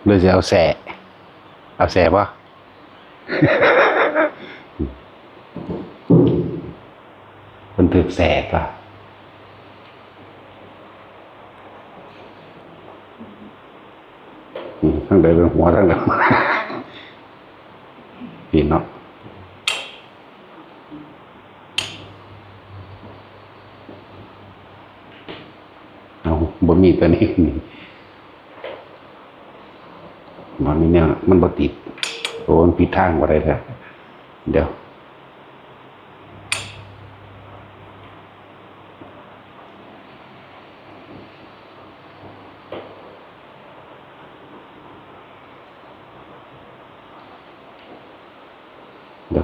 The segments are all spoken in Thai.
หรือจะเอาแสป่ะมันถือแสป่ะทั้งใดเป็นหัวทั้งใดพี่เนาะเอาบ่มีตัวนี้มันนี่เนี่ยมันบ่ติดโอ้มันผิดทางบ่ได้แล้วเดี๋ยว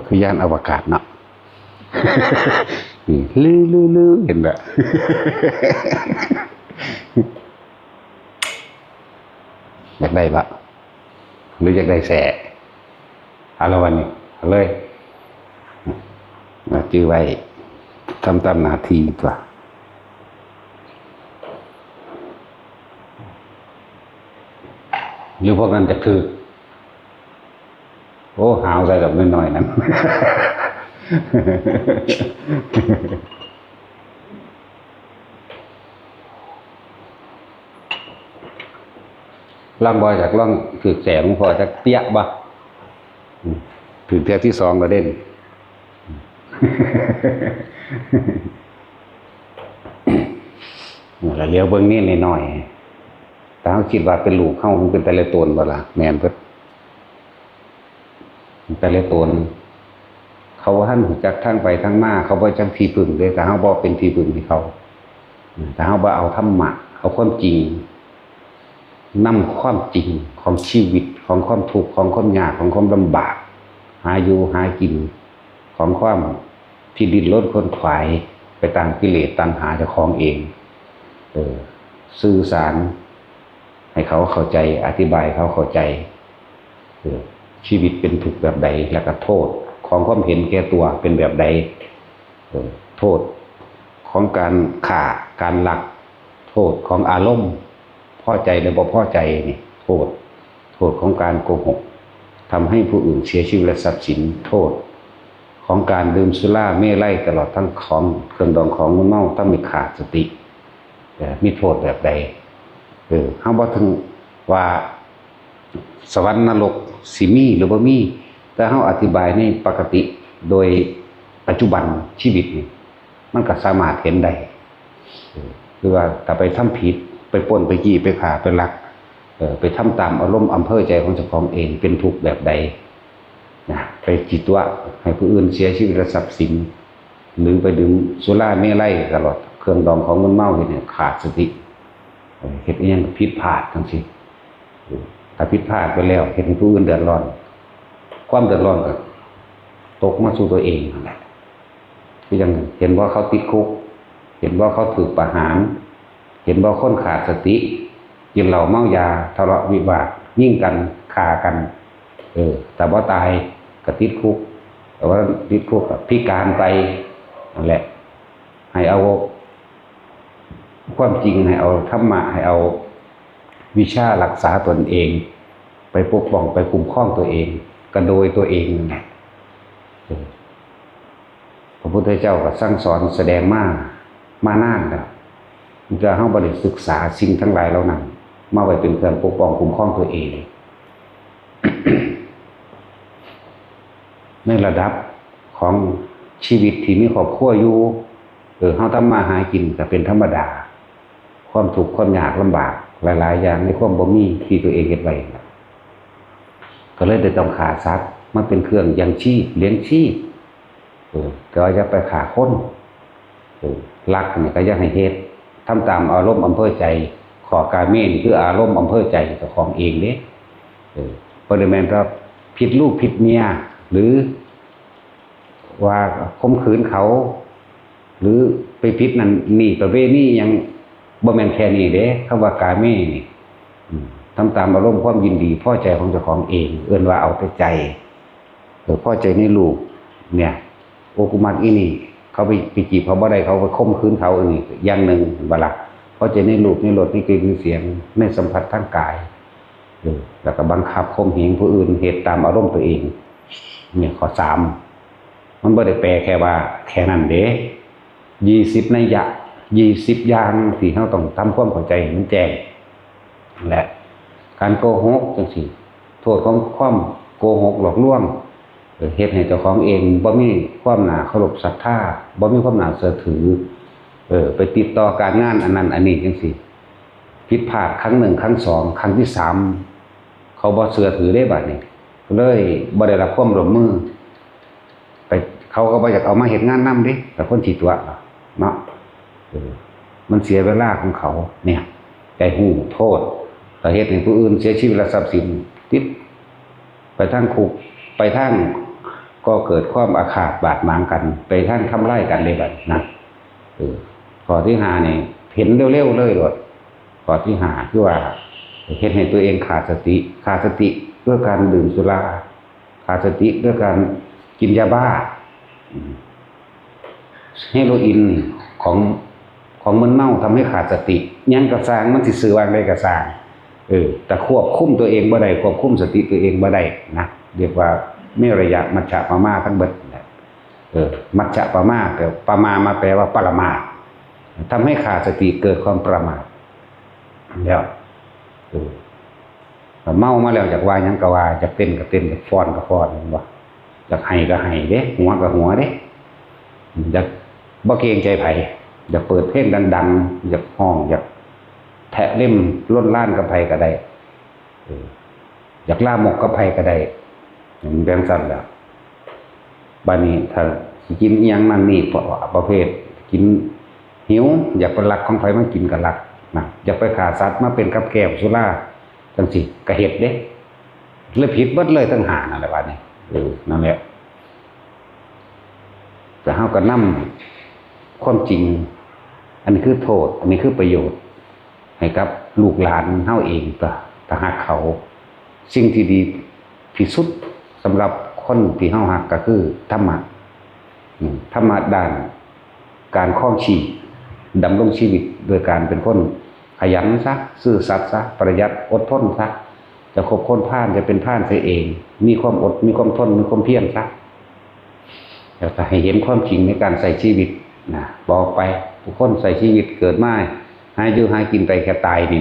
คือยานอวกาศเนาะลื้อเห็นแบบอยากได้ปะหรืออยากได้แสเอาละวันนี้เอาเลยมาจื้อไว้ทำตามหน้าที่ตัวหรือพวกนั้นจะคือโอ้หาวใส่กับน้อยๆนั้นล่างบอยจากล่องถือแสงพอจะเตี้ยบ่ถือเตี้ยที่สองก็เด่นแล้วเลี้ยวเบื้องนี้หน่อยแต่เขาคิดว่าเป็นลูกเข้ามันเป็นแต่ละตนบ่ล่ะแมนเพิ่นแต่ละตนเขาว่าท่านหูจักทั้งไปทั้งมาเขาบ่จังที่พึ่งเลยแต่เขาบ่เป็นที่พึ่งที่เขาแต่เขาบ่เอาธรรมะเอาความจริงนำความจริงของชีวิตของความทุกข์ของความยากของความลำบากหาอยู่หากินของความที่ดิ้นรนขวนขวายไปตามกิเลสตามหาเจ้าของเองสื่อสารให้เขาเข้าใจอธิบายเขาเข้าใจชีวิตเป็นทุกข์แบบใดแล้วก็โทษของความเห็นแก่ตัวเป็นแบบใดโทษของการฆ่าการลักโทษของอารมณ์พอใจหรือบ่พอใจนี่โทษของการโกหกทำให้ผู้อื่นเสียชีวิตและทรัพย์สินโทษของการดื่มสุราเมลัยตลอดทั้งของเครื่องดองของมึนเมาต้องมีขาดสติมีโทษแบบใดเฮาบ่ถึงว่าสวรรค์นรกสิมีหรือบ่มีแต่เฮาอธิบายในปกติโดยปัจจุบันชีวิตนี่มันก็สามารถเห็นได้คือว่าถ้าไปทำผิดไปปล้นไปจี้ไปฆ่าไปลักไปทำตามอารมณ์อำเภอใจของเจ้าของเองเป็นทุกข์แบบใดนะไปจิตวะให้ผู้อื่นเสียชีวิตและทรัพย์สินหรือไปดื่มสุราเมลัยตลอดเครื่องดองของมึนเมาเนี่ยขาดสติเฮ็ดอีหยังผิดพลาดทั้งสิ้นถ้าผิดพลาดไปแล้วเฮ็ดให้ผู้อื่นเดือดร้อนความเดือดร้อนก็ตกมาสู่ตัวเองนั่นแหละคือยังเห็นว่าเขาติดคุกเห็นว่าเขาถูกประหารเห็นว่าคนขาดสติกินเหล้าเมายาทะเลาะวิวาทยิ่งกันฆ่ากันแต่ว่าตายก็ติดคุกแต่ว่าติดคุกพิการไปนั่นแหละให้เอาความจริงให้เอาธรรมะให้เอาวิชารักษาตนเองไปปกป้องไปคุ้มครองตัวเองก็โดยตัวเองนั่นแหละพระพุทธเจ้าก็สั่งสอนแสดงมานานแล้วจะเฮาบ่ได้ศึกษาสิ่งทั้งหลายเหล่านั้นมาไว้เป็นเครื่องปกป้องคุ้มครองตัวเอง ในระดับของชีวิตที่มีครอบครัวอยู่เฮาทำมาหากินก็เป็นธรรมดาความทุกข์ความยากลำบากหลายๆอย่างในความบ่มีที่ตัวเองเฮ็ดไว้ก็เลยได้ต้องฆ่าสัตว์มันเป็นเครื่องยังชีพเลี้ยงชีพก็จะไปฆ่าคนลักนี่ก็อย่าให้เฮ็ดทำตามอารมณ์อำเภอใจขอกาเมนคืออารมณ์อำเภอใจเจ้าของเองเด้บ่ได้แม่นว่าผิดลูกผิดเมียหรือว่าข่มขืนเขาหรือไปผิดนั่นนี่ประเวณียัง บ่แม่นแค่นี้เด้คำว่ากาเมนี่ทำตามอารมณ์ความยินดีพอใจของเจ้าของเองเอิ้นว่าเอาแต่ใจพอใจในรูปเนี่ยโอกุมักอีนี่เขาไปจีบเขาบ่ได้เขาไปข่มขืนเขาอันนี้อย่างหนึ่งบ่ล่ะพอใจในรูปในรสในกลิ่นในเสียงในสัมผัสทางกายแล้วก็บังคับข่มเหงผู้อื่นเหตุตามอารมณ์ตัวเองเนี่ยข้อ3มันบ่ได้แปลแค่ว่าแค่นั้นเด้20นัยยะ20อย่างที่เราต้องทำความเข้าใจให้มันแจ้งและการโกหกจังซี่โทษของความโกหกหลอกลวงเฮ็ดให้เจ้าของเองบ่มีความน่าเคารพศรัทธาบ่มีความน่าเชื่อถือไปติดต่อการงานอันนั้นอันนี้จังซี่ผิดพลาดครั้ง1ครั้ง2ครั้งที่3เขาบ่เชื่อถือได้บัดนี้เลยบ่ได้รับความร่วมมือไปเขาก็บ่อยากเอามาเฮ็ดงานนำเด้แต่คนสิตัวเนาะมันเสียเวลาของเขาเนี่ยใจหูโทษแต่เหตุให้ผู้อื่นเสียชีวิตและทรัพย์สินติดไปทางคุกไปทางก็เกิดความอาฆาตบาดหมางกันไปทางทำร้ายกันเลยบัดนะข้อที่5นี่เห็นเร็วๆเลยโดดข้อที่5คือว่าเฮ็ดให้ตัวเองขาดสติด้วยการดื่มสุราขาดสติด้วยการกินยาบ้าเฮโรอีนของมึนเมาทำให้ขาดสติยังกระสร้างมันสิซื้อวางได้กระสร้างแต่ควบคุมตัวเองบ่ได้ควบคุมสติตัวเองบ่ได้นะเรียกว่าเมรยะมัจฉปมาทั้งเบิดมัจฉปมาแต่ปมามาแปลว่าปรมาททำให้ขาดสติเกิดความประมาทแล้วเมามาแล้วจากว่ายังก็ว่าจะเต้นก็เต้นจากฟ้อนก็ฟ้อนว่าจากให้ก็ให้เด้หัวก็หัวเด้อยากบ่เกรงใจไผอยากเปิดเพลงดังๆอยากห้องอยากแทะเล่มล้นล้านกับไผก็ได้อยากล่ามกกับไผก็ได้แบ่งสั่นแล้วบัดนี้ถ้ากินอีหยังนั่นนี่ประเภทกินหิวอยากไปลักของไผมากินก็ลักนะอยากไปฆ่าสัตว์มาเป็นกับแก้วสุราจังซี่ก็เฮ็ดเด้เลยผิดเบิดเลยทั้ง5นั่นแหละบัดนี้นั่นแหละแต่เฮาก็นำความจริงอันนี้คือโทษอันนี้คือประโยชน์ให้กับลูกหลานเฮาเองถ้าหากเขาสิ่งที่ดีที่สุดสำหรับคนที่เฮาฮักก็คือธรรมะด้านการครองชีพดำรงชีวิตโดยการเป็นคนขยันซะซื่อสัตย์ซะประหยัดอดทนซะจะคบคนพาลจะเป็นพาลเสียเองมีความอดมีความทนมีความเพียรซะแล้วก็ให้เห็นความจริงในการใส่ชีวิตนะบอกไปทุกคนใส่ชีวิตเกิดมาหาอยู่หากินไปแค่ตายนี่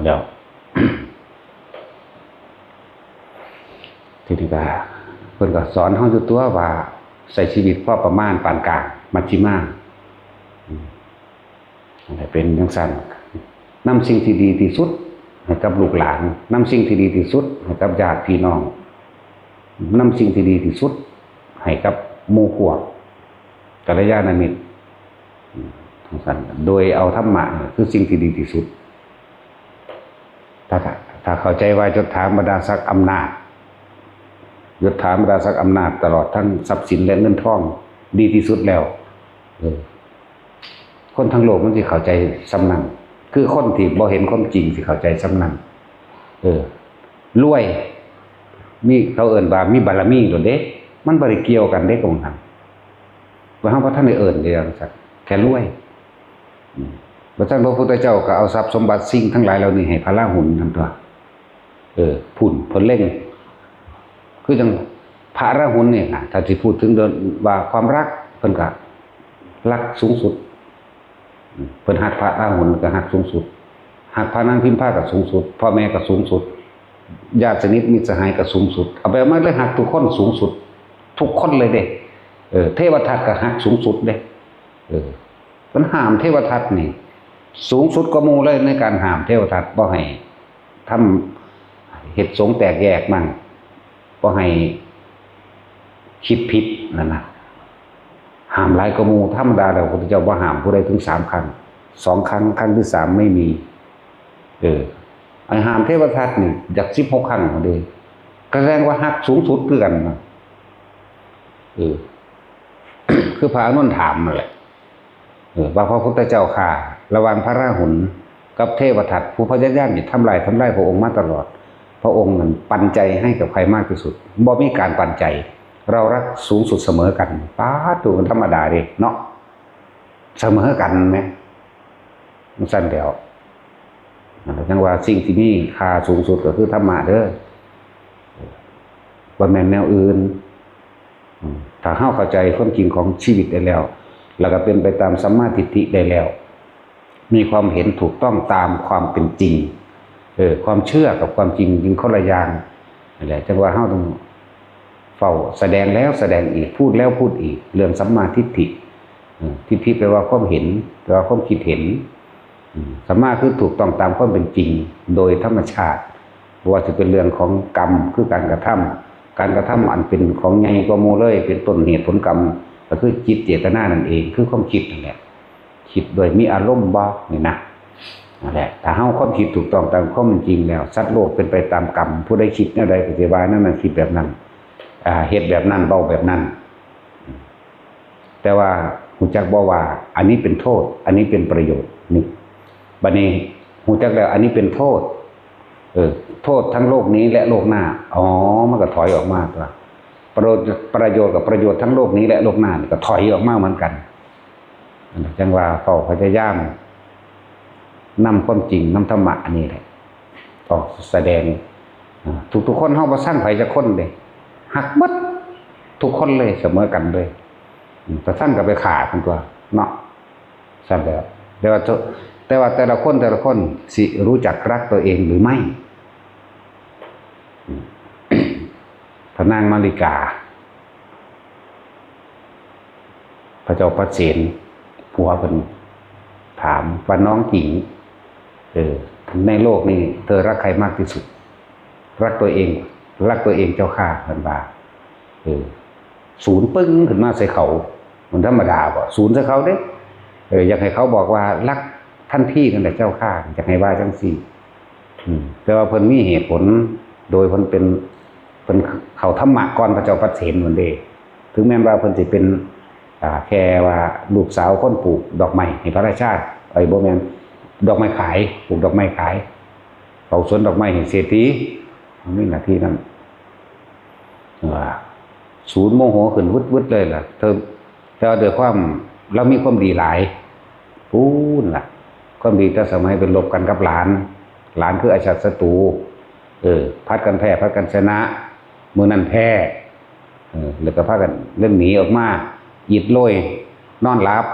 เดี๋ยว ทีนี้ก็เพิ่นก็สอนเฮาอยู่ตัวว่าใส่ชีวิตพอประมาณปานกลางมัชฌิมาเป็นจังซั่นนำสิ่งที่ดีที่สุดให้กับลูกหลานนำสิ่งที่ดีที่สุดให้กับญาติพี่น้องนำสิ่งที่ดีที่สุดให้กับหมู่พวกกัลยาณมิตรทั้งนั้นโดยเอาธรรมะคือสิ่งที่ดีที่สุดถ้าเข้าใจว่ายศถาบรรดาศักดิ์อำนาจยศถาบรรดาศักดิ์อำนาจตลอดทั้งทรัพย์สินและเงินทองดีที่สุดแล้วคนทั้งโลกมันสิเข้าใจสำนันคือคนที่บ่เห็นความจริงสิเข้าใจสำนันรวยมีเขาเอิ้นว่ามีบารมีโดดเด้มันบ่ได้เกี่ยวกันเด้ตรงนั้นว่าเฮาบ่ทันได้เอิ้นเด้จักแค่รวยพระเจ้าพระพุทธเจ้าก็เอาทรัพย์สมบัติสิ่งทั้งหลายเหล่านี้ให้พระราหุลนำตัวพุ่นเพิ่นเล่งคือจังพระราหุลเนี่ยถ้าสิพูดถึงว่าความรักเพิ่นก็รักสูงสุดเพิ่นฮักพระราหุลก็ฮักสูงสุดฮักพระนางพิมพาก็สูงสุดพ่อแม่ก็สูงสุดญาติสนิทมิตรสหายก็สูงสุดเอาไปมาเลยฮักทุกคนสูงสุดทุกคนเลยเด้เทวทัตก็ฮักสูงสุดเด้เพิ่นห้ามเทวทัตนี่สูงสุดกว่าหมู่เลยในการห้ามเทวทัตบ่ให้ทำเฮ็ดสงฆ์แตกแยกมั่งบ่ให้คิดผิดนั่นน่ะห้ามหลายกว่าหมู่ธรรมดาแล้วพระพุทธเจ้าบ่ห้ามผู้ใดถึง3ครั้ง2ครั้งครั้งที่3ไม่มีไอ้ห้ามเทวทัตนี่อยาก16ครั้งพอดีก็แสดงว่าฮักสูงสุดคือกันนะคือพระอานนท์ถามนั่นแหละว่าพระพุทธเจ้าข้า ระหว่างพระราหุลกับเทวทัตผู้พยายามจะทำลายพระองค์มาตลอดพระองค์นั้นปันใจให้กับใครมากที่สุดบ่มีการปันใจเรารักสูงสุดเสมอกันป้าตัวมันธรรมดาดิเนาะเสมอกันไหมมันสั้นเดียวจังว่าสิ่งที่มีค่าสูงสุดก็คือธรรมะเด้อบ่แม่นแนวอื่นถ้าเข้าใจความจริงของชีวิตได้แล้วแล้วก็เป็นไปตามสัมมาทิฏฐิได้แล้วมีความเห็นถูกต้องตามความเป็นจริงความเชื่อกับความจริงยิงคนละอย่างนั่นแหละจังว่าเฮาต้องเฝ้าแสดงแล้วแสดงอีกพูดแล้วพูดอีกเรื่องสัมมาทิฏฐิทิฏฐิแปลว่าความเห็นแปลว่าความคิดเห็นสัมมาคือถูกต้องตามความเป็นจริงโดยธรรมชาติว่าจะเป็นเรื่องของกรรมคือการกระทำอันเป็นของใหญ่กว่าหมู่เลยเป็นต้นเหตุผลกรรมก็คือจิตเจตนานั่นเองคือความคิดนั่นแหละคิดโดยมีอารมณ์บ่นี่นะนั่นแหละถ้าเฮาความคิดถูกต้องตามความเป็นจริงแล้วสัตว์โลกเป็นไปตามกรรมผู้ใดคิดแนวใดก็สิว่านั่นน่ะคิดแบบนั้นเฮ็ดแบบนั้นเบาแบบนั้นแต่ว่าฮู้จักบ่ว่าอันนี้เป็นโทษอันนี้เป็นประโยชน์นี่บัดนี้ฮู้จักแล้วอันนี้เป็นโทษโทษทั้งโลกนี้และโลกหน้ามันก็ถอยออกมาตัวประโยชน์กับประโยชน์ทั้งโลกนี้และโลกหน้าก็ถอยออกมาเหมือนกันจังว่าเฝ้าพยายามนำความจริงนำธรรมะอันนี้แหละออกแสดงทุกคนเฮาบ่สร้างไผจักคนเด้หักหมดทุกคนเลยเสมอกันเลยแต่ท่านก็ไปขาดกันตัวเนาะซั่นแล้วแต่ว่าแต่ละคนสิรู้จักรักตัวเองหรือไม่พระนางมาริกาพระเจ้าประเสนผัวเพิ่นถามว่าน้องหญิงในโลกนี้เธอรักใครมากที่สุดรักตัวเองเจ้าข้าเพิ่นว่าศูนย์ปึ้งขึ้นมาใส่เขามันธรรมดาบ่ศูนย์ใส่เขาเด้อยากให้เขาบอกว่ารักท่านพี่นั่นแหละเจ้าข้าอยากให้ว่าจังซี่แต่ว่าเพิ่นมีเหตุผลโดยเพิ่นเข้าธรรมะก่อนพระเจ้าประเสนนั่นเด้ถึงแม้ว่าเพิ่นสิเป็นแค่ว่าลูกสาวคนปลูกดอกไม้ให้พระราชาบ่แม่นดอกไม้ขายปลูกดอกไม้ขายเฝ้าสวนดอกไม้ให้เศรษฐีมีหน้าที่นั้นศูนย์โมโหขึ้นวึดๆเลยล่ะแต่ว่าด้วยความเรามีความดีหลายพูนล่ะความดีแต่สมัยเป็นลบกันกับหลานคืออาชาติศัตรูพัดกันแพ้พัดกันชนะมื้อนั้นแพ้แล้วก็พากันเล่นหนีออกมาหยิบโลยนอนหลับ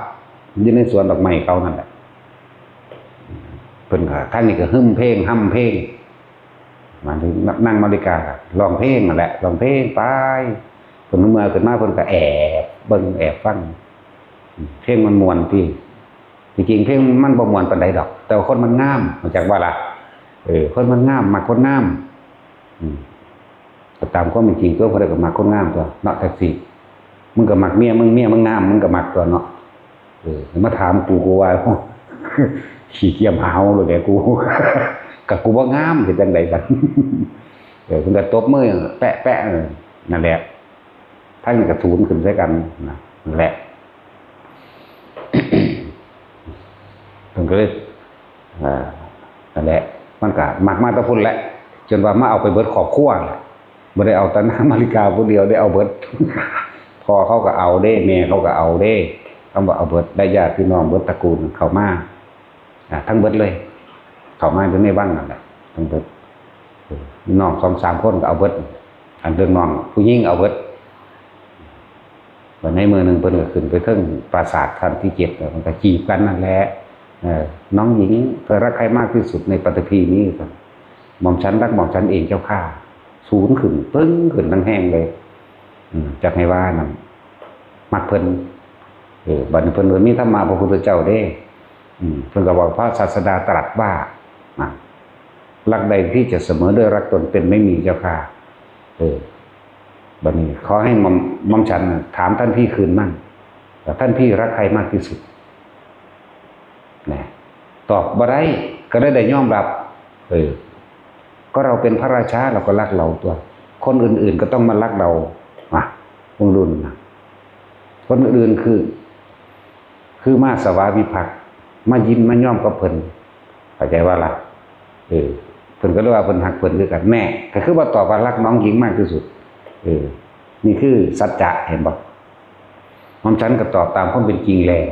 อยู่ในสวนดอกไม้เขานั่นแหละเพิ่นก็ท่านนี่ก็หึ่มเพลงห้ำเพลงมาถึงนั่งมาริการ้องเพลงนั่นแหละร้องเพลงไปเพิ่นเมื่อขึ้นมาเพิ่นก็แอบเบิ่งแอบฟังเพลงมันม่วนพี่จริงๆเพลงมันบ่ม่วนปานใดดอกแต่ว่าคนมันงามมาจากว่าล่ะคนมันงามมักคนงามก็ตามความเป็นจริงตัวเพิ่นก็มักคนงามตัวเนาะแท็กซี่มึงก็มักเมียมึงงามมึงก็มักตัวเนาะมาถามกูว่าขี้เกียจหาวเลยแกกูกับกูว่างามเป็นจังไดกันเพิ่นก็ตบมือแปะนั่นแหละทั้งนี้ก็ทูลขึ้นใส่กันนั่นแหละเพิ่นก็เลยนั่นแหละมันก็มักมาแตะพุ่นแหละจนว่ามาเอาไปเบิดครอบครัวแหละบ่ได้เอาแต่นางมาริกาผู้เดียวได้เอาเบิดพ่อเขาก็เอาเด้แม่เขาก็เอาเด้ต้องบอกเอาเบิดได้ญาติพี่น้องเบิดตระกูลเข้ามาทั้งเบิดเลยเข้ามาอยู่ในวังนั่นแหละทั้งเบิดน้อง2-3คนก็เอาเบิดอันเรื่องน้องผู้หญิงเอาเบิดวันในมือหนึ่งเพิ่นก็ขึ้นไปถึงปราสาทขั้นที่7มันก็จีบกันนั่นแหละน้องหญิงเธอรักใครมากที่สุดในปฐพีนี้หม่อมฉันรักหม่อมฉันเองเจ้าข้าศูนย์ขึ้นปึ้งขึ้นทั้งแห้งเลยจากให้ว่านั่นมักเพิ่นบัดนี้เพิ่นมีธรรมะพระพุทธเจ้าเด้เพิ่นก็บอกพระศาสดาตรัสว่ารักใดที่จะเสมอด้วยรักตนเป็นไม่มีเจ้าค่ะบัดนี้ขอให้หม่อมฉันถามท่านพี่คืนมั่งว่าท่านพี่รักใครมากที่สุดนะตอบบ่ได้ก็ได้ยอมรับก็เราเป็นพระราชาเราก็รักเราตัวคนอื่นๆก็ต้องมารักเราวงรุ่นนะคนอื่นคือมาสวาวิภักดิ์ มายินมาย่อมกับเพิ่นเข้าใจว่าล่ะเพิ่นก็เรียกว่าเพิ่นฮักเพิ่นคือกันแม่ก็คือว่าตอบว่ารักน้องหญิงมากที่สุดนี่คือสัจจะเห็นบ่ผมฉันก็ตอบตามความเป็นจริงแล้ว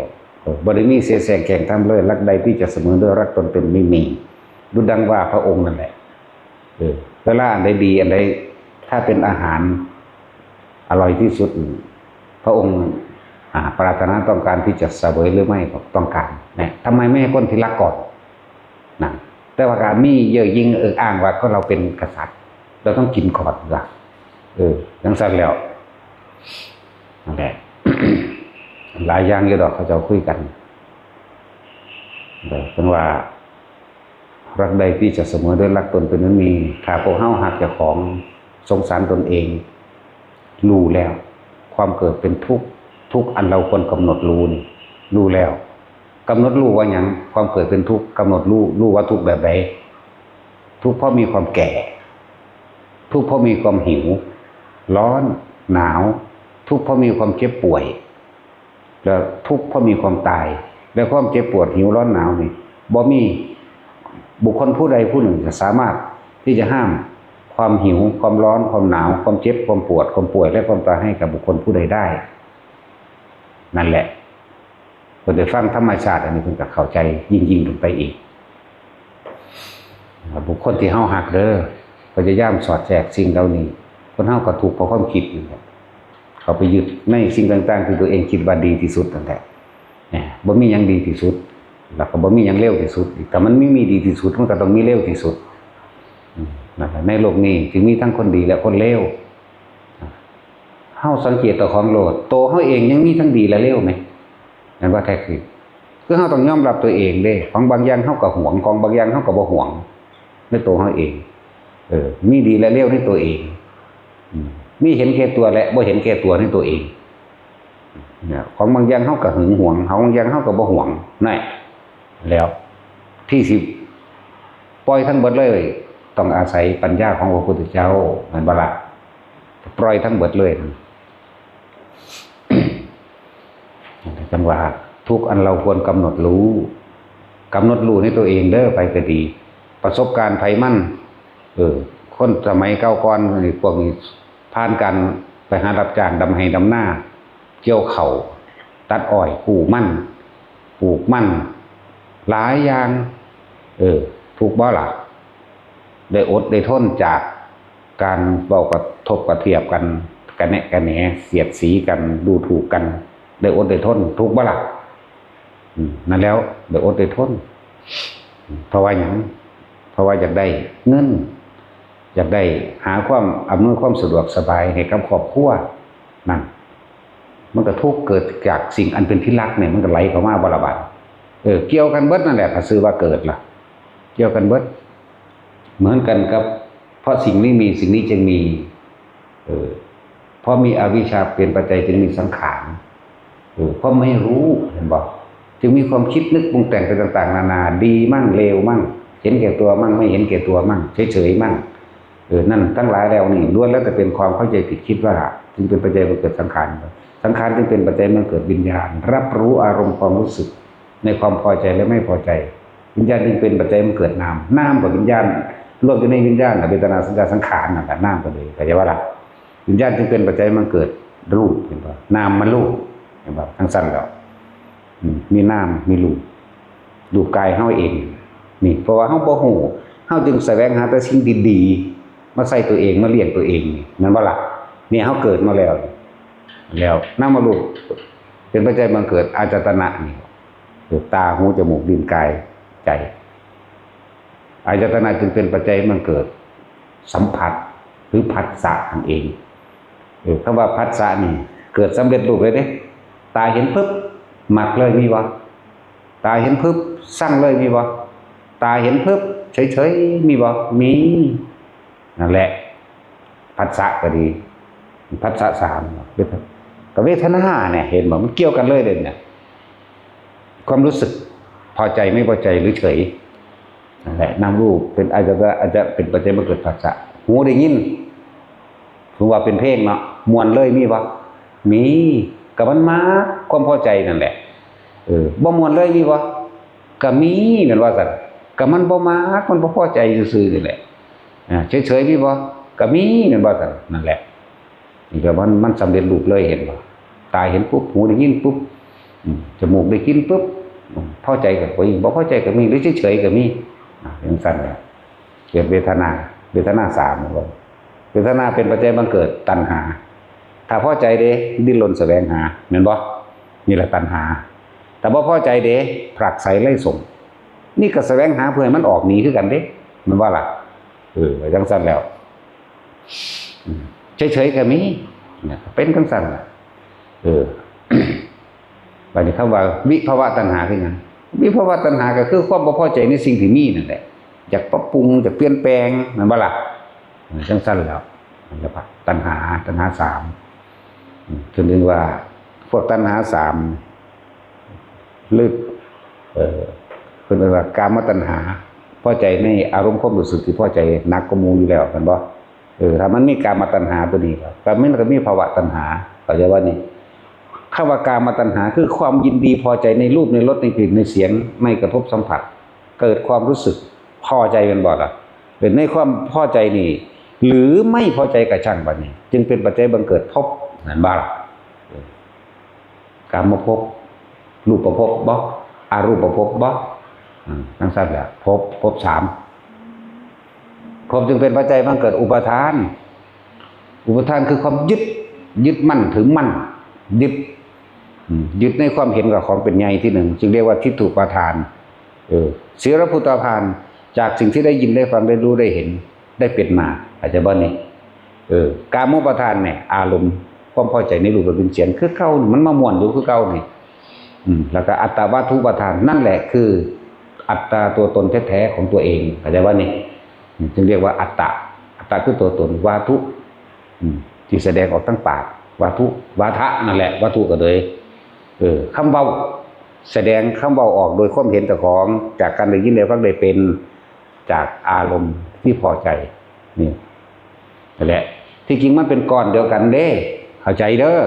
บ่ได้มีเสียแสงแข่งทำเลยรักใดที่จะเสมอด้วยรักตนเป็นไม่มีดูดังว่าพระองค์นั่นแหละเวลาอันใดดีอันใดถ้าเป็นอาหารอร่อยที่สุดพระองค์ปรารถนาต้องการที่จะเสวยหรือไม่ก็ต้องการนะทำไมไม่ให้คนที่รักก่อนนะแต่ว่าการมีเยอะยิ่งอ้างว่าก็เราเป็นกษัตริย์เราต้องกินก่อนล่ะดังนั้นแล้วนั่นแหละ หลายอย่างเยอะดอกเขาจะคุยกันเป็นว่ารักใดที่จะเสมอด้วยรักตนเป็นนั้นมีถ้าพวกเฮาหักเจ้าของสงสารตนเองรู้แล้วความเกิดเป็นทุกข์อันเราควรกำหนดรู้แล้วกำหนดรู้ว่าอย่างความเกิดเป็นทุกข์กำหนดรู้ว่าทุกข์แบบใดทุกข์เพราะมีความแก่ทุกข์เพราะมีความหิวร้อนหนาวทุกข์เพราะมีความเจ็บป่วยแล้วทุกข์เพราะมีความตายแล้วความเจ็บปวดหิวร้อนหนาวนี่บ่มีบุคคลผู้ใดผู้หนึ่งจะสามารถที่จะห้ามความหิวความร้อนความหนาวความเจ็บความปวดความป่วยและความตายให้กับบุคคลผู้ใดได้นั่นแหละคนได้ฟังธรรมชาติอันนี้เพิ่นก็เข้าใจยิ่งลงไปอีกบุคคลที่เฮาหักเด้อพยายามสอดแทรกสิ่งเหล่านี้คนเฮาก็ถูกเพราะความคิดนี่แหละเขาไปยึดในสิ่งต่างๆที่ตัวเองคิดว่าดีที่สุดนั่นแหละบ่มีหยังดีที่สุดแล้วก็บ่มีหยังเลวที่สุดแต่มันไม่มีดีที่สุดมันก็ต้องมีเลวที่สุดในโลกนี้จึงมีทั้งคนดีและคนเลวเฮาสังเกตต่อของโลดโตเฮาเองยังมีทั้งดีและเลวไหมนั่นว่าแท้คือเฮาต้องยอมรับตัวเองเด้ของบางอย่างเฮาก็หวงของบางอย่างเฮาก็บ่หวงในตัวเฮาเองมีดีและเลวในตัวเองมีเห็นแก่ตัวและบ่เห็นแก่ตัวในตัวเองเนี่ยของบางอย่างเฮาก็หึงหวงของบางอย่างเฮาก็บ่หวงนั่นแล้วที่สิปล่อยทั้งหมดเลยต้องอาศัยปัญญาของพระพุทธเจ้านั่นบ่ล่ะปล่อยทั้งหมดเลยจังว่าทุกอันเราควรกำหนดรู้ในตัวเองเด้อไปก็ดีประสบการณ์ไผมันคนสมัยเก่าก่อนนี่พวกนี้ผ่านกันไปหารับจ้างดำไร่ดำนาเกี่ยวเข่าตัดอ้อยปลูกมันหลายอย่างทุกบ่ล่ะได้อดได้ทนจากการเว้ากระทบกระเทียบกันกระแนะกระแหนเสียดสีกันดูถูกกันได้อดได้ทนทุกบ่ล่ะนั่นแล้วได้อดได้ทนเพราะว่าหยังเพราะว่าอยากได้เงินอยากได้หาความอำนวยความสะดวกสบายให้กับครอบครัวนั่นมันก็ทุกข์เกิดจากสิ่งอันเป็นที่รักเนี่ยมันก็ไหลเข้ามาบาระบัดเกี่ยวกันเบิดนั่นแหละถ้าซื้อว่าเกิดล่ะเกี่ยวกันเบิดเหมือนกันกับเพราะสิ่งนี้มีสิ่งนี้จึงมีเพราะมีอวิชชาเป็นปัจจัยจึงมีสังขารเพราะไม่รู้เห็นบ่จึงมีความคิดนึกปรุงแต่งไปต่างๆนานาดีมั่งเลวมั่งเห็นแก่ตัวมั่งไม่เห็นแก่ตัวมั่งเฉยๆมั่งนั่นทั้งหลายแล้วนี่ล้วนแล้วแต่เป็นความเข้าใจผิดคิดว่าจึงเป็นปัจจัยมันเกิดสังขารจึงเป็นปัจจัยมันเกิดวิญญาณรับรู้อารมณ์ความรู้สึกในความพอใจและไม่พอใจวิญญาณจึงเป็นปัจจัยมันเกิดนามกับวิญญาณรวมอยู่ในวิญญาณเวทนาสัญญาสังขารนั่นแหละนามก็เลยเข้าใจว่าล่ะวิญญาณจึงเป็นปัจจัยมันเกิดรูปเห็นป่ะนามมันรูปเห็นป่ะทั้งสั้นแล้วมีนามมีรูปกายเฮาเองนี่เพราะว่าเฮาบ่ฮู้เฮาจึงแสวงหาแต่สิ่งดีๆมาใส่ตัวเองมาเลี้ยงตัวเองนี่นั่นว่าล่ะเนี่ยเฮาเกิดมาแล้วนามรูปเป็นปัจจัยมันเกิดอาจตนะนี่ตาหูจมูกลิ้นกายใจอายตนะจึงเป็นปัจจัยมันเกิดสัมผัสหรือผัสสะนั่นเองคำว่าผัสสะนี่เกิดสำเร็จรูปเลยเด้ตาเห็นปุ๊บมักเลยมีบ่ตาเห็นปุ๊บสั่งเลยมีบ่ตาเห็นปุ๊บเฉยๆมีบ่มีนั่นแหละผัสสะก็ดีผัสสะสามกับเวทนาเนี่ยเห็นบ่มันเกี่ยวกันเลยเด่นเนี่ยความรู้สึกพอใจไม่พอใจหรือเฉยนั่นแหละนามรูปเป็นอาจจะเป็นปัจจัยมาเกิดผัสสะหูได้ยินถือว่าเป็นเพลงเนาะมวนเลยมีบ่มีกับมันมาความพอใจนั่นแหละบ่มวนเลยมีบ่ ก็มีแม่นว่าซั่นก็มันบ่มักมันบ่พอใจซื่อๆนี่แหละเฉยๆมีบ่ก็มีแม่นว่าซั่นนั่นแหละนี่ก็มันสำเร็จรูปเลยเห็นบ่ตาเห็นปุ๊บหูได้ยินปุ๊บจมูกได้กลิ่นปุ๊บพอใจก็บ่พอใจก็มีหรือเฉยๆก็มีอย่างซั่นแหละเกิดเวทนา3บ่เวทนาเป็นปัจจัยบังเกิดตัณหาถ้าพอใจเด้ดิ้นรนแสวงหาแม่นบ่นี่แหละตัณหาแต่บ่พอใจเด้ผลักไสไล่ส่งนี่ก็แสวงหาเพื่อให้มันออกหนีคือกันเด้มันว่าล่ะจังซั่นแล้วเฉยๆก็มีเนี่ยเป็นจังซั่นล่ะบัดนี้คำว่าวิภวตัณหาคือหยังวิภวตัณหาก็คือความบ่พอใจในสิ่งที่มีนั่นแหละอยากปรับปรุงอยากเปลี่ยนแปลงมันบ่ล่ะจังซั่นแล้วแล้วตัณหา3คือเรียกว่าพวกตัณหา3ลึกคือเรียกว่ากามตัณหาพอใจในอารมณ์ความรู้สึกที่พอใจหนักกว่าหมู่อยู่แล้วกันบ่ถ้ามันมีกามตัณหาตัวนี้ก็มันก็มีภวตัณหาเข้าใจว่านี่คำว่ากามตัณหาคือความยินดีพอใจในรูปในรสในกลิ่นในเสียงไม่กระทบสัมผัสเกิดความรู้สึกพอใจเป็นบ่ล่ะเป็นในความพอใจนี่หรือไม่พอใจกับช่างบัดนี้จึงเป็นปัจจัยบังเกิดภพนั่นบ่ล่ะกามภพรูปภพบ่อรูปภพบ่ทั้งสั้นแหละภพ3ภพจึงเป็นปัจจัยบังเกิดอุปาทานคือความยึดมั่นถือมั่นยึดในความเห็นกับของเป็นใหญ่ที่หนึ่งจึงเรียกว่าทิฏฐุปาทานศีลพุทธาภานจากสิ่งที่ได้ยินได้ฟังได้รู้ได้เห็นได้เป็นมาอาจจะบ่นี่กามปทานเนี่ยอารมณ์ความพอใจในรูปรสกลิ่นเสียงคือเก่ามันมาม่วนอยู่คือเก่านี่แล้วก็อัตตวัตถุปทานนั่นแหละคืออัตตาตัวตนแท้ๆของตัวเองเข้าใจว่านี่จึงเรียกว่าอัตตาคือตัวตนวาทุที่แสดงออกทั้งปากวาทุวาทะนั่นแหละวัตถุก็เลยคำเว้าแสดงคำเว้าออกโดยความเห็นเจ้าของจากการได้ยินได้ฟังได้เป็นจากอารมณ์ที่พอใจนี่นั่นแหละที่จริงมันเป็นก้อนเดียวกันเด้เข้าใจเด้อ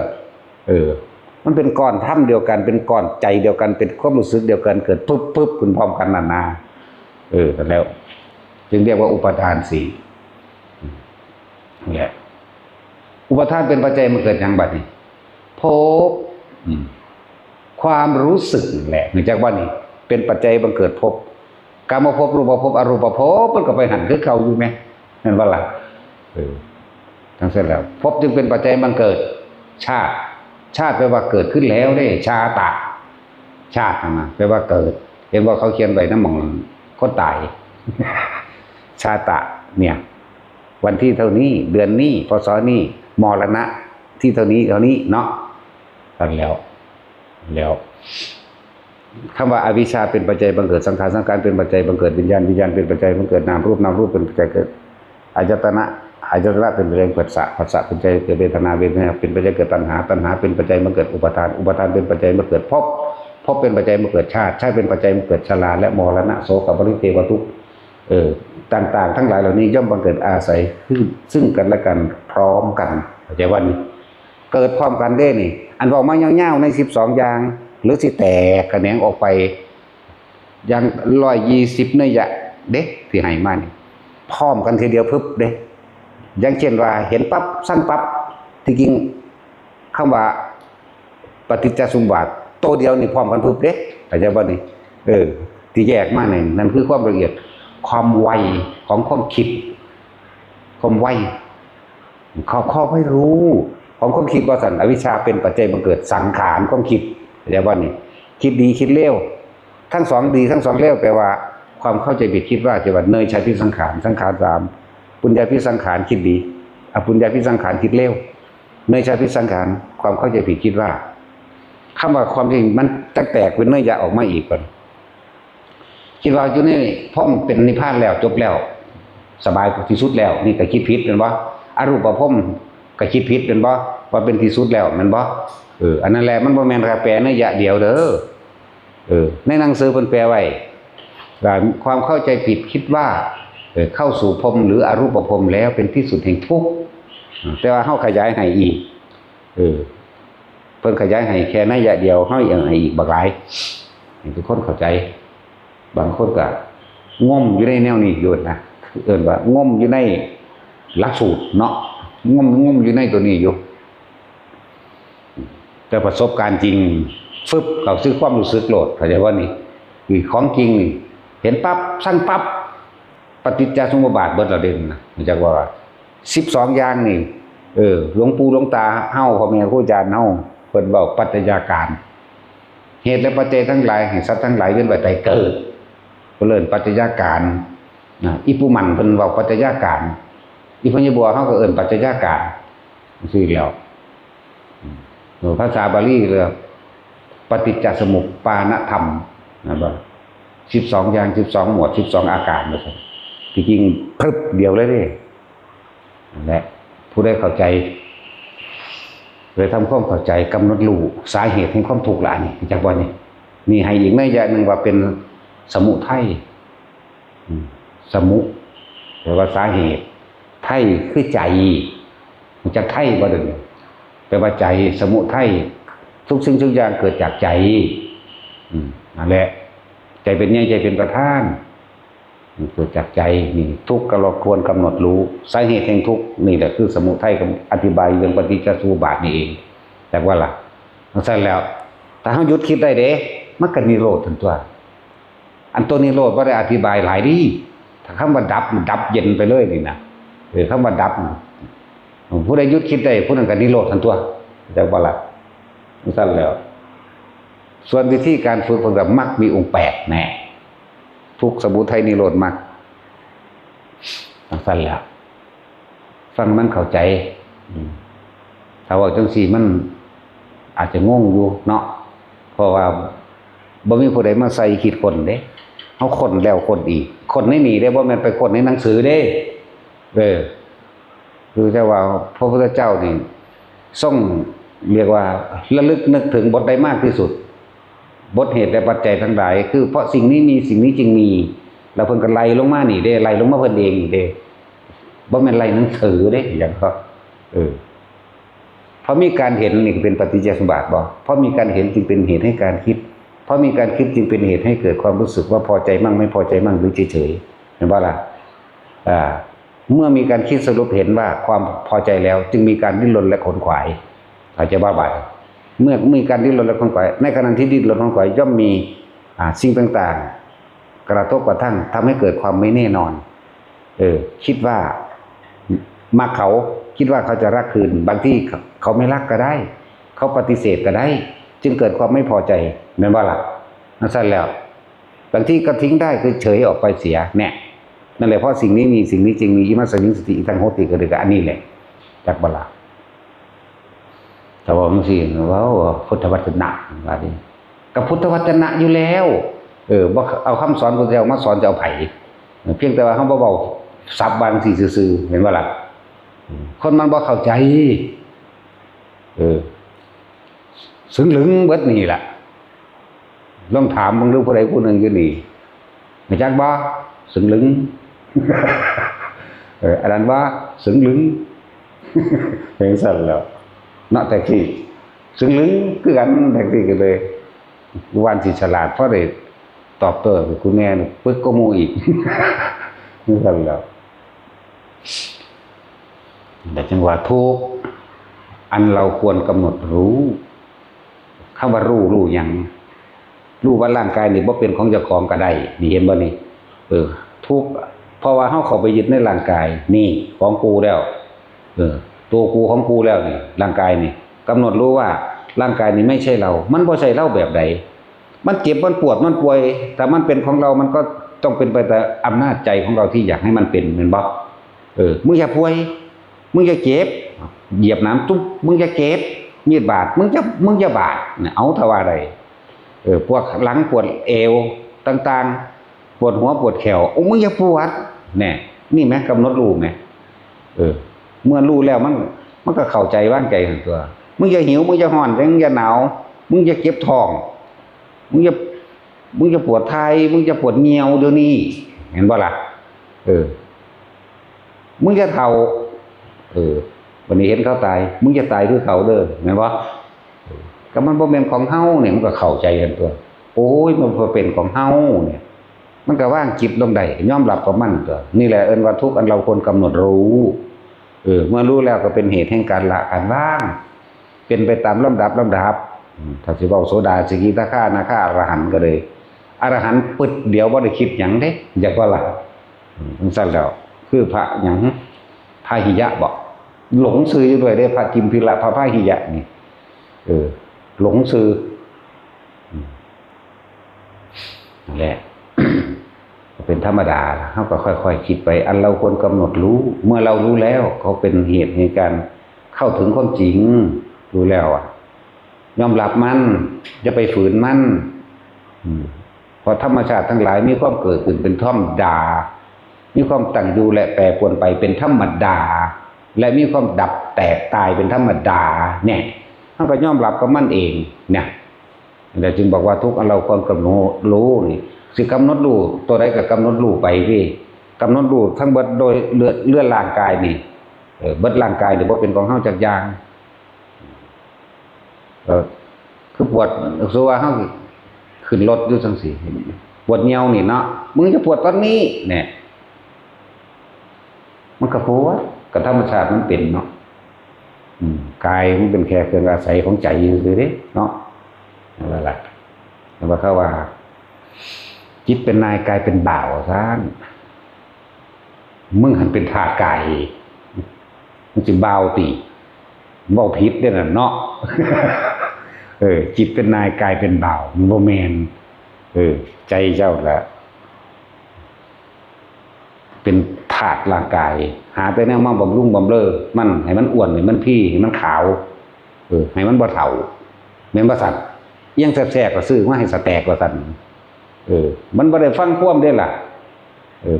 มันเป็นก้อนถ้ำเดียวกันเป็นก้อนใจเดียวกันเป็นความรู้สึกเดียวกันเกิดปุ๊บขึ้นพร้อมกันนาแล้วจึงเรียกว่าอุปทาน4นี่แหละอุปทานเป็นปัจจัยมันเกิดอย่างบัดนี้ภพความรู้สึกแหละเนื่องจากว่านี่เป็นปัจจัยบังเกิดภพกามภพรูปภพอรูปภพมันก็ไปหันคือเขาอยู่ไหมนั่นว่าล่ะทั้งเสร็จแล้วภพจึงเป็นปัจจัยบังเกิดชาติแปลว่าเกิดขึ้นแล้วได้ชาตินะแปลว่าเกิดเห็นว่าเขาเขียนไว้น้ำมองคนตายชาตะเนี่ยวันที่เท่านี้เดือนนี้พศนี้มรณะที่เท่านี้เนาะกันแล้วคำว่าอวิชชาเป็นปัจจัยบังเกิดสังขารเป็นปัจจัยบังเกิดวิญญาณเป็นปัจจัยบังเกิดนามรูปเป็นปัจจัยเกิดอายตนะเป็นปัจจัยเกิดผัสสะเป็นปัจจัยเกิดเวทนาเป็นปัจจัยเกิดตัณหาเป็นปัจจัยบังเกิดอุปาทานเป็นปัจจัยบังเกิดภพเป็นปัจจัยบังเกิดชาติเป็นปัจจัยบังเกิดชราและมรณะโศกปริเทวทุกข์ต่างๆทั้งหลายเหล่านี้ย่อมบังเกิดอาศัยซึ่งกันและกันพร้อมกันเข้าใจว่านี่เกิดพร้อมกันได้นี่อันบอกมาเงาๆใน12อย่างหรือสิแตกกระแหนงออกไปอย่าง120นัยยะเด้ที่ให้มานี่พร้อมกันทีเดียวพึบเด้อย่างเช่นว่าเห็นปั๊บสั้นปั๊บที่จริงคำว่าปฏิจจสมุปบาทตัวเดียวนี่พร้อมกันพึบเด้เข้าใจว่านี่ที่แยกมานี่นั่นคือความละเอียดความไวของความคิดความไวเขาไม่รู้ของความคิดว่าสันอวิชชาเป็นปัจจัยบังเกิดสังขารความคิดเรียกว่านี่คิดดีคิดเลวทั้งสองดีทั้งสองเลวแปลว่าความเข้าใจผิดคิดว่าจะว่าเนยใช้พิสังขาร3ปุญญาพิสังขารคิดดีอปุญญาพิสังขารคิดเลวเนยใช้พิสังขารความเข้าใจผิดคิดว่าคำว่าความจริงมันแตกเป็นเนยยะออกมาอีกก่อนคิดว่าอยู่นี่เพราะมันเป็นนิพพานแล้วจบแล้วสบายที่สุดแล้วนี่ก็คิดผิดเป็นบ่อรูปภพก็คิดผิดเป็นบ่ว่าเป็นที่สุดแล้วมันบ่อันนั้นแหละมันบ่แม่นแปลในยะเดียวเด้อในหนังสือเพิ่นแปลไว้ว่าความเข้าใจผิดคิดว่าเข้าสู่ภพหรืออรูปภพแล้วเป็นที่สุดแห่งทุกข์แต่ว่าเฮาขยายให้อีกเพิ่นขยายให้แค่ในยะเดียวเฮายังให้อีกบักหลายให้ทุกคนเข้าใจ บางคนก็ง่มอยู่ในแนวนี้อยู่นะเอิ้นว่าง่มอยู่ในหลักสูตรเนาะง่มอยู่ในตัวนี้อยู่แต่ประสบการณ์จริงฟึบเขาซื้อความรู้สึกโลดเข้าใจว่านี่คือของจริงนี่เห็นปั๊บสั่งปั๊บปฏิจจสมุปบาทเบิดเราเด่นนะมันจะว่า12อย่างนี่หลวงปู่หลวงตาเฮาพ่อแม่ครูอาจารย์เฮาเพิ่นเว้าปัจจัยการเหตุและปัจจัยทั้งหลายให้สัตว์ทั้งหลายเวียนว่ายตายเกิดเพิ่นเอิ้นปัจจัยการอีปุมันเพิ่นเว้าปัจจัยการอีพญบัวเฮาก็เอิ้นปัจจัยการซื่อแล้วภาษาบาลีเรียกปฏิจจสมุปปานธรรมนะบ่12อย่าง12หมวด12อาการว่าซั่นที่จริงพรึบเดียวเลยเด้นั่นแหละผู้ใดเข้าใจเลยทำความเข้าใจกำหนดรู้สาเหตุแห่งความทุกข์ละนี่จากบ่นี่ให้อีกนัยยะหนึ่งว่าเป็นสมุทัยสมุแปลว่าสาเหตุไทัยคือใจมันจะไทัยบ่เด้อแปลว่าใจสมุทัยทุกสิ่งทุกอย่างเกิดจากใจนั่นแหละใจเป็นใหญ่ใจเป็นประธานเกิดจากใจนี่ทุกข์ก็เราควรกำหนดรู้สาเหตุแห่งทุกข์นี่แหละคือสมุทัยกับอธิบายเรื่องปฏิจจสมุปบาทนี่เองแต่ว่าล่ะเพราะฉะนั้นแล้วถ้าเฮาหยุดคิดได้เด้มันก็นิโรธทั้งตัวอันตัวนิโรธบ่ได้อธิบายหลายดีถ้าคำว่าดับมันดับเย็นไปเลยนี่นะคำว่าดับผู้ใดหยุดคิดได้ผู้นั้นก็นิโรธทั้งตัวแต่ว่าล่ะเพราะฉะนั้นแล้วส่วนวิธีการฝึกของแบบมรรคมีองค์8แน่ทุกข์สมุทัยนิโรธมรรคฟังแล้วฟังมันเข้าใจถ้าว่าจังซี่มันอาจจะงงอยู่เนาะเพราะว่าบ่มีผู้ใดมาใส่คิดคนเด้เฮาคนแล้วคนอีกคนในนี่ได้บ่แม่นไปคนในหนังสือเด้คือแต่ว่าพระพุทธเจ้านี่ทรงเรียกว่าระลึกนึกถึงบทใดมากที่สุดบทเหตุและปัจจัยทั้งหลายคือเพราะสิ่งนี้มีสิ่งนี้จึงมีแล้วเพิ่นก็ไล่ลงมานี่เด้ไล่ลงมาเพิ่นเองนี่เด้บ่แม่นไล่หนังสือเด้อย่างก็เพราะมีการเห็นนี่เป็นปฏิจจสมุปบาทบ่เพราะมีการเห็นจึงเป็นเหตุให้การคิดเพราะมีการคิดจึงเป็นเหตุให้เกิดความรู้สึกว่าพอใจมั่งไม่พอใจมั่งหรือเฉยๆเห็นบ่ล่ะเมื่อมีการคิดสรุปเห็นว่าความพอใจแล้วจึงมีการดิ้นรนและขนขวายอาจจะบ้าใบเมื่อมีการดิ้นรนและขนขวายในขณะที่ดิ้นรนขนขวายย่อมมีสิ่งต่างๆกระทบกระทั่งทำให้เกิดความไม่แน่นอนคิดว่ามาเขาคิดว่าเขาจะรักคืนบางที่เขาไม่รักก็ได้เขาปฏิเสธก็ได้จึงเกิดความไม่พอใจแม่นว่าล่ะนั่นซะแล้วบางที่ก็ทิ้งได้คือเฉยออกไปเสียเนี่ยนั่นแหละเพราะสิ่งนี้มีสิ่งนี้จึงมีอิมัสสมิงสติอิทังโหติก็เลยก็อันนี้แหละจากบาลาแต่ว่ามันสิว่าพุทธวจนะว่าดิกับพุทธวจนะอยู่แล้วบ่เอาคำสอนพุทธเจ้ามาสอนจะเอาไผเพียงแต่ว่าเฮาบ่เว้าศัพท์บางสิซื่อๆเห็นบ่ล่ะคนมันบ่เข้าใจสึงหลึงเบิดนี่ล่ะลองถามมึงดูผู้ใดผู้หนึ่งอยู่นี่รู้จักบ่สึงหลึงอันนั้นว่าสึงหลึงเห็นสั่นแล้วเนาะแต่ที่สึงหลึงคือกันแต่ที่ก็เลยวันสิฉลาดเพราะได้ตอบโต้คุณแม่ปึกก็มูอีกนี่สั่นแล้วแต่จังหวะทุกอันเราควรกำหนดรู้คำว่ารู้หยังรู้ว่าร่างกายนี่บ่เป็นของเจ้าของก็ได้นี่เห็นบ่นี่ทุกเพราะว่าเฮาเข้าไปยึดในร่างกายนี่ของกูแล้วตัวกูของกูแล้วนี่ร่างกายนี่กำหนดรู้ว่าร่างกายนี่ไม่ใช่เรามันบ่ใช่เราแบบใดมันเจ็บมันปวดมันป่วยแต่มันเป็นของเรามันก็ต้องเป็นไปแต่อำนาจใจของเราที่อยากให้มันเป็นแม่นบ่มึงอย่าป่วยมึงอย่าเจ็บเหยียบน้ำตุ๊บมึงอย่าเจ็บมีดบาดมึงอย่าบาดเอาถ้าว่าใดพวกหลังปวดเอวต่างๆปวดหัวปวดแขวมึงอย่าปวดนี่แม้กำหนดรู้ไหมเมื่อรู้แล้วมันก็เข้าใจว่างใจของตัวมึงอย่าหิวมึงอย่าห่อนมึงอย่าหนาวมึงอย่าเจ็บท้องมึงอย่าปวดท้ายมึงอย่าปวดเงียวเดี๋ยวนี้เห็นบ่ล่ะมึงอย่าเฒ่าวันนี้เห็นเขาตายมึงจะตายคือเขาเด้อแม่นบ่ก็มันบ่แม่นของเฮาเนี่ยมันก็เข้าใจกันตัวโอ้ยมันบ่เป็นของเฮาเนี่ย มันก็ว่างจิตลงได้ยอมรับกับมันตัวนี่แหละเอิ้นว่าทุกข์อันเราควรกำหนดรู้เมื่อรู้แล้วก็เป็นเหตุแห่งการละการว่างเป็นไปตามลำดับถ้าสิเว้าโสดาสกิทาคานาคาอรหันต์ก็เลยอรหันต์ปึดเดียวบ่ได้คิดหยังเด้อยากว่าล่ะจังซั่นแล้วคือพระหยังพาหิยะบ่หลงซื่ออยู่ด้วยเด้พระจิมพิระพระพาหิยะนี่หลงซื่อนั่นแหละเป็นธรรมดาเราก็ค่อยๆคิดไปอันเราควรกำหนดรู้เมื่อเรารู้แล้วเขาเป็นเหตุในการเข้าถึงความจริงรู้แล้วยอมรับมันอย่าไปฝืนมันเพราะธรรมชาติทั้งหลายมีความเกิดขึ้นเป็นธรรมดามีความตั้งอยู่และแปรปรวนไปเป็นธรรมดาและมีความดับแตกตายเป็นธรรมดาเนี่ยเราก็ยอมรับกับมันเองเนี่ยแต่จึงบอกว่าทุกอันเราควรกำหนดรู้นี่สิกำหนดรู้ตัวใดก็กำหนดรู้ไปพี่กำหนดรู้ทั้งเบิดโดยเลื่อนร่างกายนี่เบิดร่างกายเดี๋ยวบ่เป็นของเฮาจักอย่างคือปวดสัวเฮาขึ้นรถอยู่จังซี่ปวดเหี่ยวนี่เนาะมึงจะปวดตอนนี้เนี่ยมันก็ปวดก็ธรรมชาติมันเป็นเนาะกายมันเป็นแค่เครื่องอาศัยของใจซื่อๆเด้เนาะนั่นแหละแต่ว่าเขาว่าจิตเป็นนายกายเป็นบ่าวซะมึงหันเป็นทาสกายมันสิบ่าวติเว้าผิดเด้อน่ะเนาะจิตเป็นนายกายเป็นบ่าวมันบ่แม่นใจเจ้าละเป็นธาตุร่างกายหาแต่แนวมาบำรุงบำเรอมันให้มันอ้วนให้มันพี่ให้มันขาวให้มันบ่เฒ่าแม่นบ่สัตว์ยังแสบๆก็ซื้อมาให้สแตกว่าซั่นมันบ่ได้ฟังความเด้ล่ะ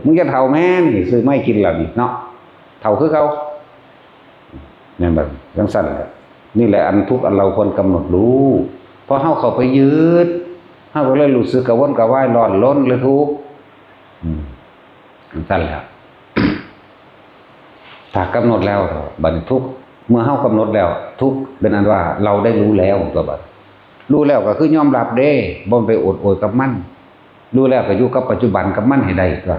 มึงจะเฒ่าแม่นี่ซื้อไม่กินแล้วนี่เนาะเฒ่าคือเขานั่นบัดจังซั่นแหละนี่แหละอันทุกข์อันเราควรกำหนดรู้เพราะเฮาเข้าไปยึดเฮาก็เลยรู้สึกกระวนกระวายร้อนรนเลยทุกข์นั่นแหละ ถ้ากำหนดแล้วบัดทุกข์เมื่อเฮากำหนดแล้วทุกข์เป็นอันว่าเราได้รู้แล้วก็บัดรู้แล้วก็คือยอมรับเด้บ่ไปอดโอยกับมันรู้แล้วก็อยู่กับปัจจุบันกับมันให้ได้ก็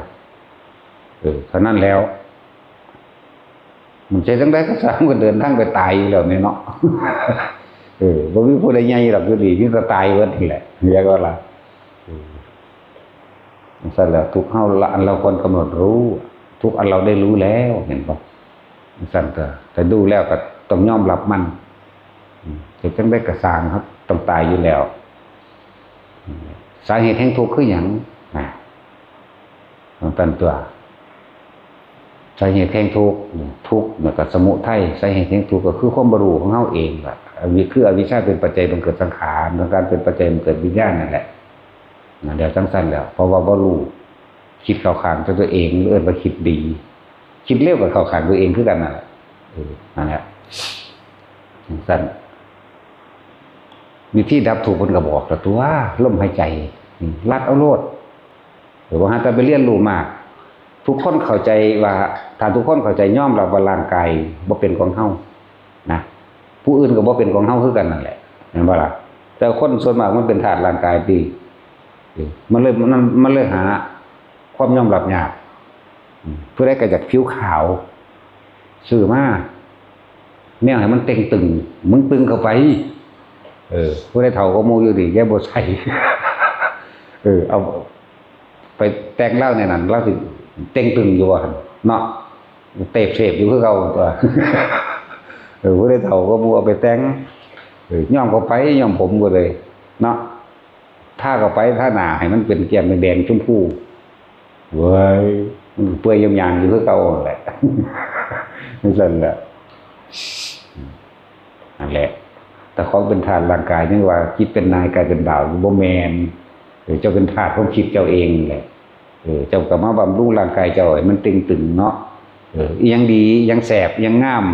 เท่านั้นแล้วมันใจจังได๋ก็สร้างก็เดินทางไปตายอยู่แล้วนี่เนาะบ่มีผู้ใดใหญ่หรอกอยู่ดีมีแต่ตายเบิดนี่แหละเรียกว่าล่ะซั่นแล้วทุกเฮาละอันเราควรกำหนดรู้ทุกอันเราได้รู้แล้วเห็นบ่ซั่นก็แต่ดูแล้วก็ต้องยอมรับมันจะจังได๋ก็สร้างครับต้องตายอยู่แล้วสาเหตุแห่งทุกข์คือหยังของตันตัวสาเหตุแห่งทุกข์แล้วก็สมุทัยสาเหตุแห่งทุกข์ก็คือความบ่รู้ของเฮาเองล่ะคืออวิชชาเป็นปัจจัยบังเกิดสังขารสังขารเป็นปัจจัยบังเกิดวิญญาณนั่นแหละนั่นเดี๋ยวจังซั่นแล้วเพราะว่าบ่รู้คิดเข้าข้างตัวเองเอิ้นว่าคิดดีคิดเร็วกว่าเข้าข้างตัวเองคือกันนั่นแหละนั่นแหละจังซั่นวิธีดับทุกข์เพิ่นก็บอกแล้วตัวลมหายใจรัดเอาโลดหรือว่าหาแต่ไปเรียนรู้มากทุกคนเข้าใจว่าถ้าทุกคนเข้าใจยอมรับว่าร่างกายบ่เป็นของเฮานะผู้อื่นก็บ่เป็นของเฮาคือกันนั่นแหละเห็นบ่ล่ะแต่คนส่วนมากมันเป็นธาตุร่างกายดีมันเลยหาความยอมรับยากผู้ใดก็อยากผิวขาวซื้อมาแนวให้มันเต่งตึงมึงตึงเข้าไปผู้ใดเฒ่าก็หมู่อยู่ดิแกบ่ใส่เอาไปแต่งเหล้าในนั้นเราสิเต่งตึงอยู่ว่าเนาะเตบเสพอยู่คือเก่าตัวผู้ใดเฒ่าก็หมู่เอาไปแต่งย้อมเข้าไปย้อมผมก็เลยเนาะถ้าเข้าไปถ้าหน้าให้มันเป็นแก้มแดงชมพูเว้ยมันเปื่อยยางๆอยู่คือเก่าแหละนั่นแหละนั่นแหละแต่ของเป็นธาตุร่างกายนี่ว่าคิดเป็นนายกายเป็นบ่าวบ่แม่นเจ้าเป็นธาตุของคิดเจ้าเองแหละเจ้าก็มาบำรุงร่างกายเจ้าให้มันตึงๆเนาะอีหยังดีอีหยังแสบอีหยังงาม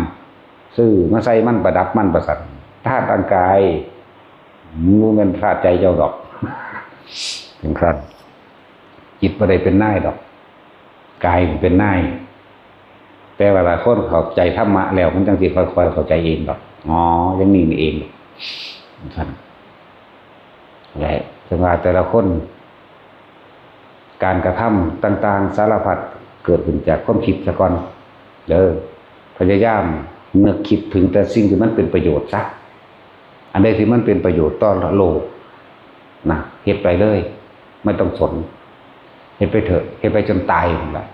ซื้อมาใส่มันประดับมันประสันธาตุร่างกายมันเป็นธาตุใจเจ้าดอกถึงขั้นจิตบ่ได้เป็นนายดอกกายมันเป็นนายแต่เวลาคนเข้าใจธรรมะแล้วมันจังสิค่อยๆเข้าใจเองดอกอ๋ออย่างนี้นี่เองท่านและจังว่าแต่ละคน การกระทำต่างๆสารพัดเกิดขึ้นจากความคิดซะก่อนพยายามนึกคิดถึงแต่สิ่งที่มันเป็นประโยชน์ซะอันใดที่มันเป็นประโยชน์ต่อโลกนะเฮ็ดไปเลยไม่ต้องสนเฮ็ดไปเถอะเฮ็ดไปจนตายนั่นแหละ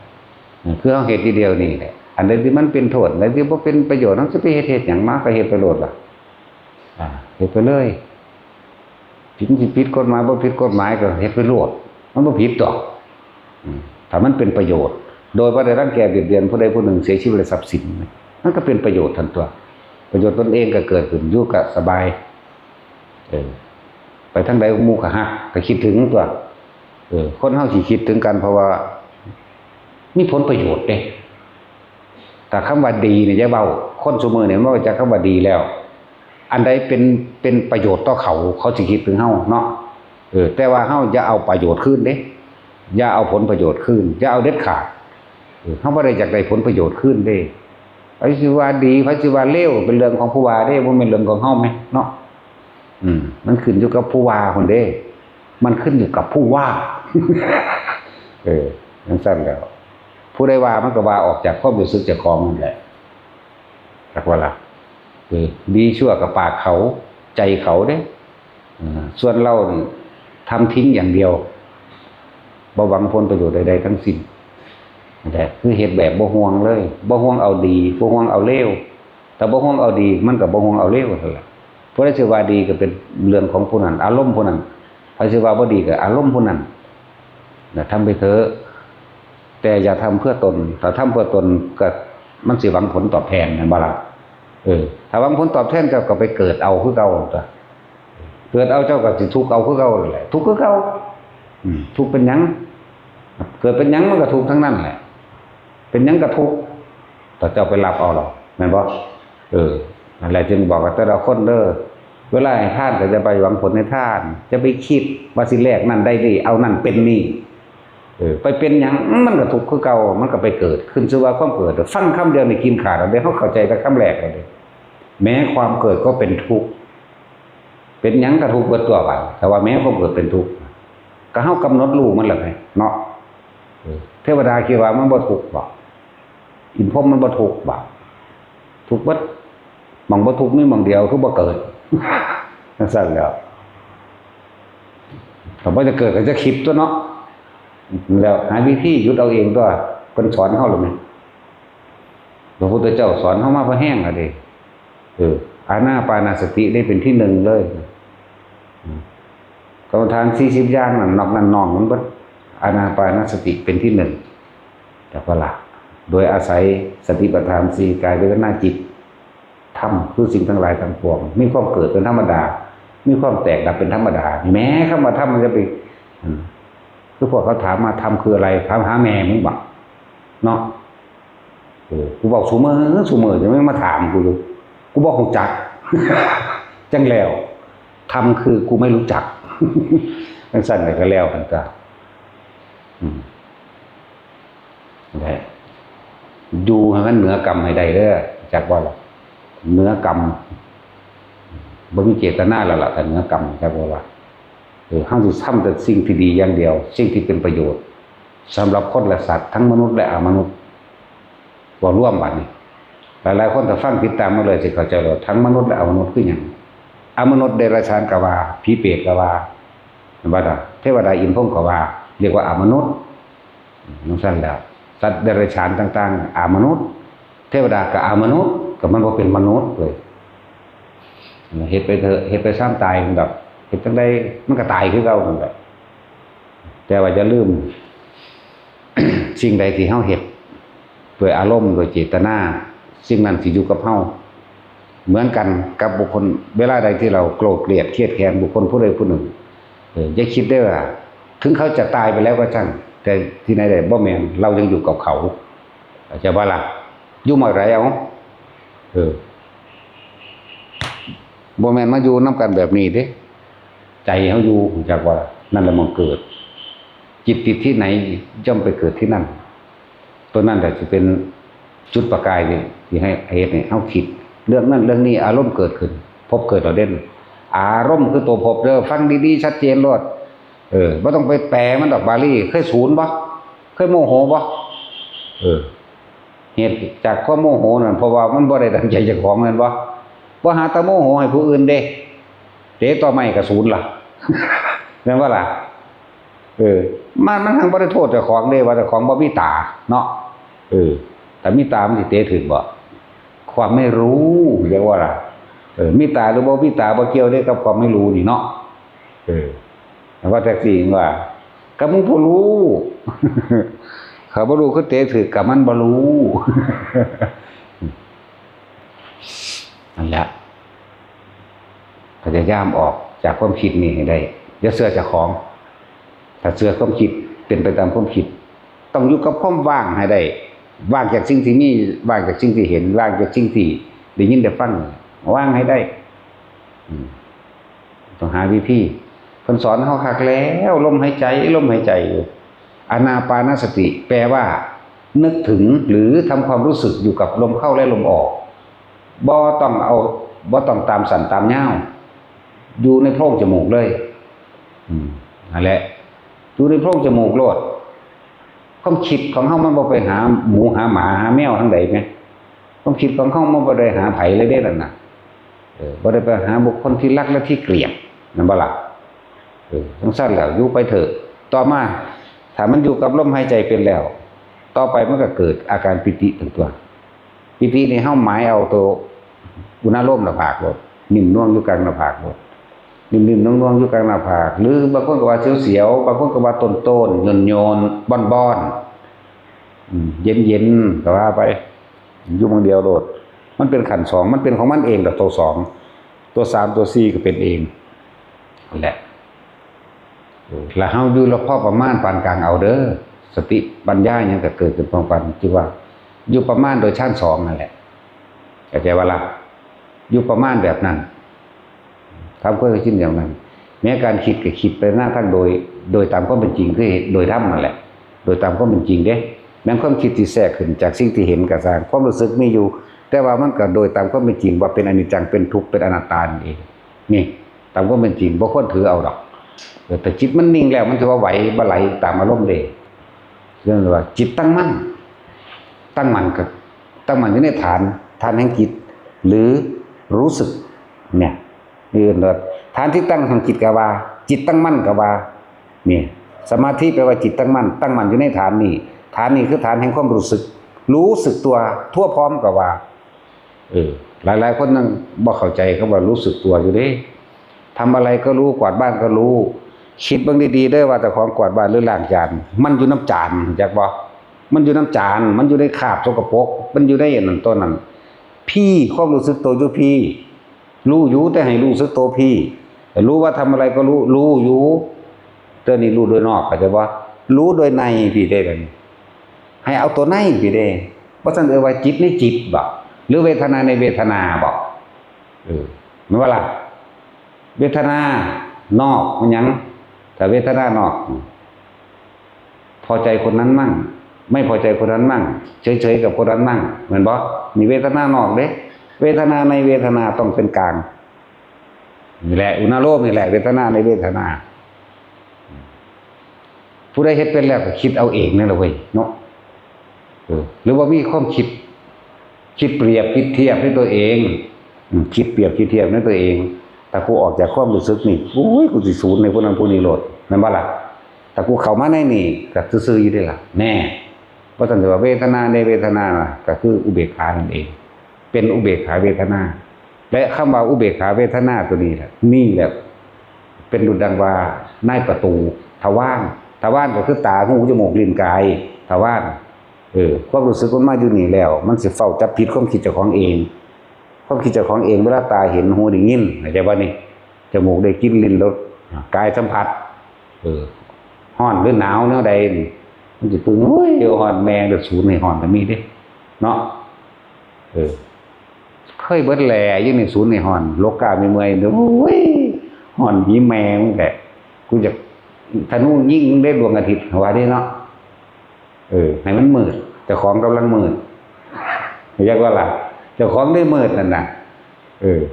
คือเอาเฮ็ดทีเดียวนี่แหละอันใดที่มันเป็นโทษอันใดที่บ่เป็นประโยชน์มันจะไปเฮ็ดหยังมาก็เฮ็ดไปโลดล่ะเฮ็ดไปเลยผิดกฎหมายบ่ผิดกฎหมายก็เฮ็ดไปโลดมันบ่ผิดดอกถ้ามันเป็นประโยชน์โดยบ่ได้รังแกเบียดเบียนผู้ใดผู้หนึ่งเสียชีวิตและทรัพย์สินมันก็เป็นประโยชน์ทันตัวประโยชน์ตนเองก็เกิดขึ้นอยู่ก็สบายไปทางใดหมู่ก็ฮักก็คิดถึงตัวคนเฮาสิคิดถึงกันเพราะว่ามีผลประโยชน์เด้แต่คำว่าดีเนี่ยอย่าเว้าคนซุมื้อเนี่ยมันว่าจากคำว่าดีแล้วอันใดเป็นประโยชน์ต่อเขาสิคิดถึงเฮาเนาะแต่ว่าเฮาอย่าเอาประโยชน์คืนเด้อย่าเอาผลประโยชน์คืนอย่าเอาเด็ดขาดเฮาบ่ได้อยากได้ผลประโยชน์คืนเด้ไผสิว่าดีไผสิว่าเลวเป็นเรื่องของผู้ว่าเด้บ่แม่นเรื่องของเฮาแม่เนาะมันขึ้นอยู่กับผู้ว่าคนเด้มันขึ้นอยู่กับผู้ว่าจังซั่นแล้วผู้ใดว่ามันก็ว่าออกจากความรู้สึกเจ้าของนั่นแหละจักว่าล่ะดีชั่วกับปากเขาใจเขาเด้ส่วนเรานี่ทำทิ้งอย่างเดียวบ่หวังผลประโยชน์ใดๆทั้งสิ้นแต่คือเฮ็ดแบบบ่ห่วงเลยบ่ห่วงเอาดีบ่ห่วงเอาเลวแต่บ่ห่วงเอาดีมันก็บ่ห่วงเอาเลวเท่านั้นแหละผู้ใดสิว่าดีก็เป็นเรื่องของผู้นั้นอารมณ์ผู้นั้นใครสิว่าบ่ดีก็อารมณ์ผู้นั้นน่ะทำไปเถอะแต่อย่าทำเพื่อตนถ้าทำเพื่อตนก็มันสิหวังผลตอบแทนแม่นบ่ล่ะถ้าหวังผลตอบแทนเจ้าก็ไปเกิดเอาคือเก่าตัวเกิดเอาเจ้าก็สิทุกข์เอาคือเก่านั่นแหละทุกข์คือเก่าทุกข์เป็นหยังเกิดเป็นหยังมันก็ทุกข์ทั้งนั้นแหละเป็นหยังก็ทุกข์แต่เจ้าไปรับเอาหรอกแม่นบ่นั่นแหละจึงบอกว่าแต่ละคนเวลาให้ทานก็จะไปหวังผลในทานจะไปคิดว่าสิแลกนั่นได้นี่เอานั่นเป็นนี่ไปเป็นหยังมันก็ทุกข์คือเก่ามันก็ไปเกิดขึ้นชื่อว่าความเกิดฟังคำเดียวนี่กินขาดแล้วเด้เฮาเข้าใจแต่คำแรกแล้วเด้แม้ความเกิดก็เป็นทุกข์เป็นหยังก็ทุกข์เบิดตัวว่าแต่ว่าแม้ความเกิดเป็นทุกข์ก็เฮากำหนดรู้มันล่ะไงเนาะเทวดาคิดว่ามันบ่ทุกข์บ่อินพรหมมันบ่ทุกข์บ่ทุกข์เบิดหม่องบ่ทุกข์มีหม่องเดียวคือบ่เกิดจังซั่นแล้วถ้าบ่จะเกิดก็จะคิดตัวเนาะแล้วหาวิธีหยุดเอาเองตัวเพิ่นสอนเฮาหรือไงพระพุทธเจ้าสอนเฮามาพอแห้งอ่ะเด้อานาปานสติได้เป็นที่หนึ่งเลยกรรมฐาน40อย่างนั่นนอกนั้นนองมันเบิดอานาปานสติเป็นที่หนึ่งจักว่าล่ะโดยอาศัยสติปัฏฐาน4กายเวทนาจิตธรรมคือสิ่งทั้งหลายทั้งปวงมีความเกิดเป็นธรรมดามีความแตกดับเป็นธรรมดาแม้คำว่าธรรมมันจะไปคือพวกเขาถามมาทำคืออะไรถามหาแม่มึงบอกเนาะกูบอกสูมือจะไม่มาถามกูเลยกูบอกรู้จัก จังแล้วทำคือกูไม่รู้จักจังสั่นเลยก็แล้วกันจ้ะได้ดูให้มันเหนือกรรมให้ได้เด้อจักว่าล่ะเหนือกรรมบ่มีเจตนาแล้วล่ะแต่เหนือกรรมจักว่าล่ะห้ามทำแต่สิ่งที่ดีอย่างเดียวสิ่งที่เป็นประโยชน์สำหรับคนและสัตว์ทั้งมนุษย์และอมนุษย์ว่าร่วมบัดนี้หลายๆคนถ้าฟังติดตามมาเลยสิเข้าใจว่าทั้งมนุษย์และอมนุษย์คือหยังอมนุษย์เดรัจฉานก็ว่าผีเปรตก็ว่าเทวดาอินทร์พรหมก็ว่าเรียกว่าอมนุษย์นั่นซั่นแล้วสัตว์เดรัจฉานต่างๆอมนุษย์เทวดาก็อมนุษย์ก็มันบ่เป็นมนุษย์เลยเฮ็ดไปเถอะเฮ็ดไปซ้ำตายแบบเฮ็ดจังได๋มันก็ตายคือเก่านั่นแหละแต่ว่าอย่าลืม สิ่งใดที่เฮาเฮ็ดด้วยอารมณ์ด้วยเจตนาสิ่งนั้นสิอยู่กับเฮาเหมือนกันกับบุคคลเวลาใดที่เราโกรธเกลียดเครียดแค้นบุคคลผู้ใดผู้หนึ่งอย่าคิดได้ว่าถึงเขาจะตายไปแล้วก็ช่างแต่ที่ไหนได้บ่แม่นเรายังอยู่กับเขาจะว่าล่ะอยู่มาไรเอาบ่แม่นมาอยู่นำกันแบบนี้เด้ใจเฮาอยู่จักว่านั่นแหละมันเกิดจิตติดที่ไหนย่อมไปเกิดที่นั่นตัวนั้นแต่จะเป็นจุดประกายนี่ที่ให้เหตุนี่เฮาคิดเรื่องนั้นเรื่องนี้อารมณ์เกิดขึ้นพบเกิดเราเด่นอารมณ์คือตัวพบเด้อฟังดีๆชัดเจนโลด บ่ต้องไปแปลมันดอกบาลีเคยศูนย์บ่เคยโมโหบ่เหตุจากความโมโหนั่นเพราะว่ามันบ่ได้ดังใจเจ้าของนั่นบ่หาแต่โมโหให้ผู้อื่นเด้เตะต่อไม้ก็ศูนย์ล่ะแม่นบ่ล่ะมันทางบ่ได้โทษเจ้าของเด้ว่าเจ้าของบ่มีตาเนาะแต่มีตามันสิเตะถึงบ่ความไม่รู้เรียกว่าล่ะมีตาหรือบ่มีตาบ่เกี่ยวเด้กับความไม่รู้นี่เนาะแต่ว่าแท็กซี่ว่าก็มึงบ่รู้เขาบ่รู้เขาเตะถึกกับมันบ่รู้นั่นแหละพยายามออกจากความคิดนี่ให้ได้อย่าเชื่อเจ้าของถ้าเชื่อความคิดเป็นไปตามความคิดต้องอยู่กับความว่างให้ได้ว่างจากสิ่งที่มีว่างจากสิ่งที่เห็นว่างจากสิ่งที่ได้ยินได้ฟังว่างให้ได้ต้องหาวิธีเพิ่นสอนเฮาคักแล้วลมหายใจอานาปานสติแปลว่านึกถึงหรือทำความรู้สึกอยู่กับลมเข้าและลมออกบ่ต้องตามสั่นตามย่าวอยู่ในโพรงจมูกเลยนั่นแหละอยู่ในโพรงจมูกโลดความคิดของเฮามันบ่ไปหาหมูหาหมาหาแมวทางใดแม่ความคิดของเฮามันบ่ได้หาไผเลยเด้นั่นน่ะบ่ได้ไปหาบุคคลที่รักและที่เกลียดนั่นบ่ล่ะจังซั่นแล้วอยู่ไปเถอะต่อมาถ้ามันอยู่กับลมหายใจเป็นแล้วต่อไปมันก็เกิดอาการปิติทั้งตัวปิตินี่เฮาหมายเอาตัวอุณหภูมิหน้าผากโลดนิ่มน่วงอยู่กลางหน้าผากโลดนิ่มๆน่วงๆอยู่กลางหน้าผากหรือบางคนก็ว่าเสียวๆบางคนก็ว่าต้นๆโยนๆบ้อนๆเย็นๆก็ว่าไปอยู่มื้อเดียวโลดมันเป็นขันธ์2มันเป็นของมันเองดอกตัว2ตัว3ตัว4ก็เป็นเองนั่นแหละแล้วเฮาอยู่รอบพอประมาณปานกลางเอาเด้อสติปัญญาหยังก็เกิดขึ้นพร้อมกันที่ว่าอยู่ประมาณโดยชั้น2นั่นแหละเข้าใจว่าล่ะอยู่ประมาณแบบนั้นทำก็คิดอย่างนั้นแม้การคิดก็คิดไปหน้าทั้งโดยตามความเป็นจริงคือโดยธรรมนั่นแหละโดยตามความเป็นจริงเด้แม้ความคิดที่แทรกขึ้นจากสิ่งที่เห็นก็สร้างความรู้สึกมีอยู่แต่ว่ามันก็โดยตามความเป็นจริงว่าเป็นอนิจจังเป็นทุกข์เป็นอนัตตาเองนี่ตามความเป็นจริงบ่ควรถือเอาดอกแต่จิตมันนิ่งแล้วมันถือว่าไหวบ่ไหลตามอารมณ์เด้เรื่องว่าจิตตั้งมั่นอยู่ในฐานแห่งจิตหรือรู้สึกเนี่ยนี่เรียกฐานที่ตั้งของจิตก็ว่าจิตตั้งมั่นก็ว่านี่สมาธิแปลว่าจิตตั้งมั่นอยู่ในฐานนี้คือฐานแห่งความรู้สึกตัวทั่วพร้อมก็ว่าหลายคนนั่งบ่เข้าใจคำว่ารู้สึกตัวอยู่เด้ทำอะไรก็รู้กวาดบ้านก็รู้คิดเบิ่งดีๆได้ว่าแต่ของกวาดบ้านหรือล้างจานมันอยู่น้ำจานจักบ่มันอยู่น้ำจานมันอยู่ในคราบสกปรกมันอยู่ในนั่นตัวนั้นพี่ความรู้สึกตัวอยู่พี่รู้อยู่แต่ให้รู้สึกตัวพี่รู้ว่าทำอะไรก็รู้อยู่แต่นี่รู้โดยนอกเข้าใจบ่รู้โดยในพี่ได้กันให้เอาตัวในพี่ได้บ่ซั่นว่าจิตในจิตบ่หรือเวทนาในเวทนาบ่แม่นว่าล่ะเวทนานอกมันหยังแต่เวทนานอกพอใจคนนั้นมั่งไม่พอใจคนนั้นมั่งเฉยๆกับคนนั้นมั่งเหมือนบ่มีเวทนานอกเด้เวทนาในเวทนาต้องเป็นกลางนี่แหละอุณโลมนี่แหละเวทนาในเวทนาผู้ใดเฮ็ดเป็นแล้วก็คิดเอาเองนั่นแหละเว้ยเนาะหรือว่ามีความคิดเปรียบคิดเทียบด้วยตัวเองคิดเปรียบคิดเทียบด้วยตัวเองแต่กูออกจากความรู้สึกนี่อุ้ยกูสิศูนย์ในพวกนั้นพวกนี้โลดนั่นบ่ล่ะแต่กูเข้ามาในนี่ก็ซื่อๆอยู่ได้ล่ะแน่เพราะฉะนั้นว่าเวทนาในเวทนาก็คืออุเบกขานั่นเองเป็นอุเบกขาเวทนาและคำว่าอุเบกขาเวทนาตัวนี้แหละนี่แหละเป็นดุจดังว่าในประตูทวารก็คือตาหูจมูกลิ้นกายทวารความรู้สึกมันมาอยู่นี่แล้วมันสิเฝ้าจับผิดความคิดเจ้าของเองความคิดเจ้าของเองเวลาตาเห็นหูได้ยินเข้าใจบ่นี่จมูกได้กลิ่นลิ้นรสกายสัมผัสร้อนหรือหนาวแนวใดมันสิปึงโอ้ยเดี๋ยวร้อนแมงเดี๋ยวสูนให้ร้อนก็มีเด้เนาะเคยเบิดแหล่อยู่ในศูนย์ให้ร้อนโลกามีเมื่อยเดี๋ยวโอ้ยร้อนหีแมงแหละกูจะธนูยิ่งได้ดวงอาทิตย์ว่าได้เนาะให้มันมืดเจ้าของกำลังมืดเรียกว่าล่ะเจ้าของได้มืดนั่นน่ะ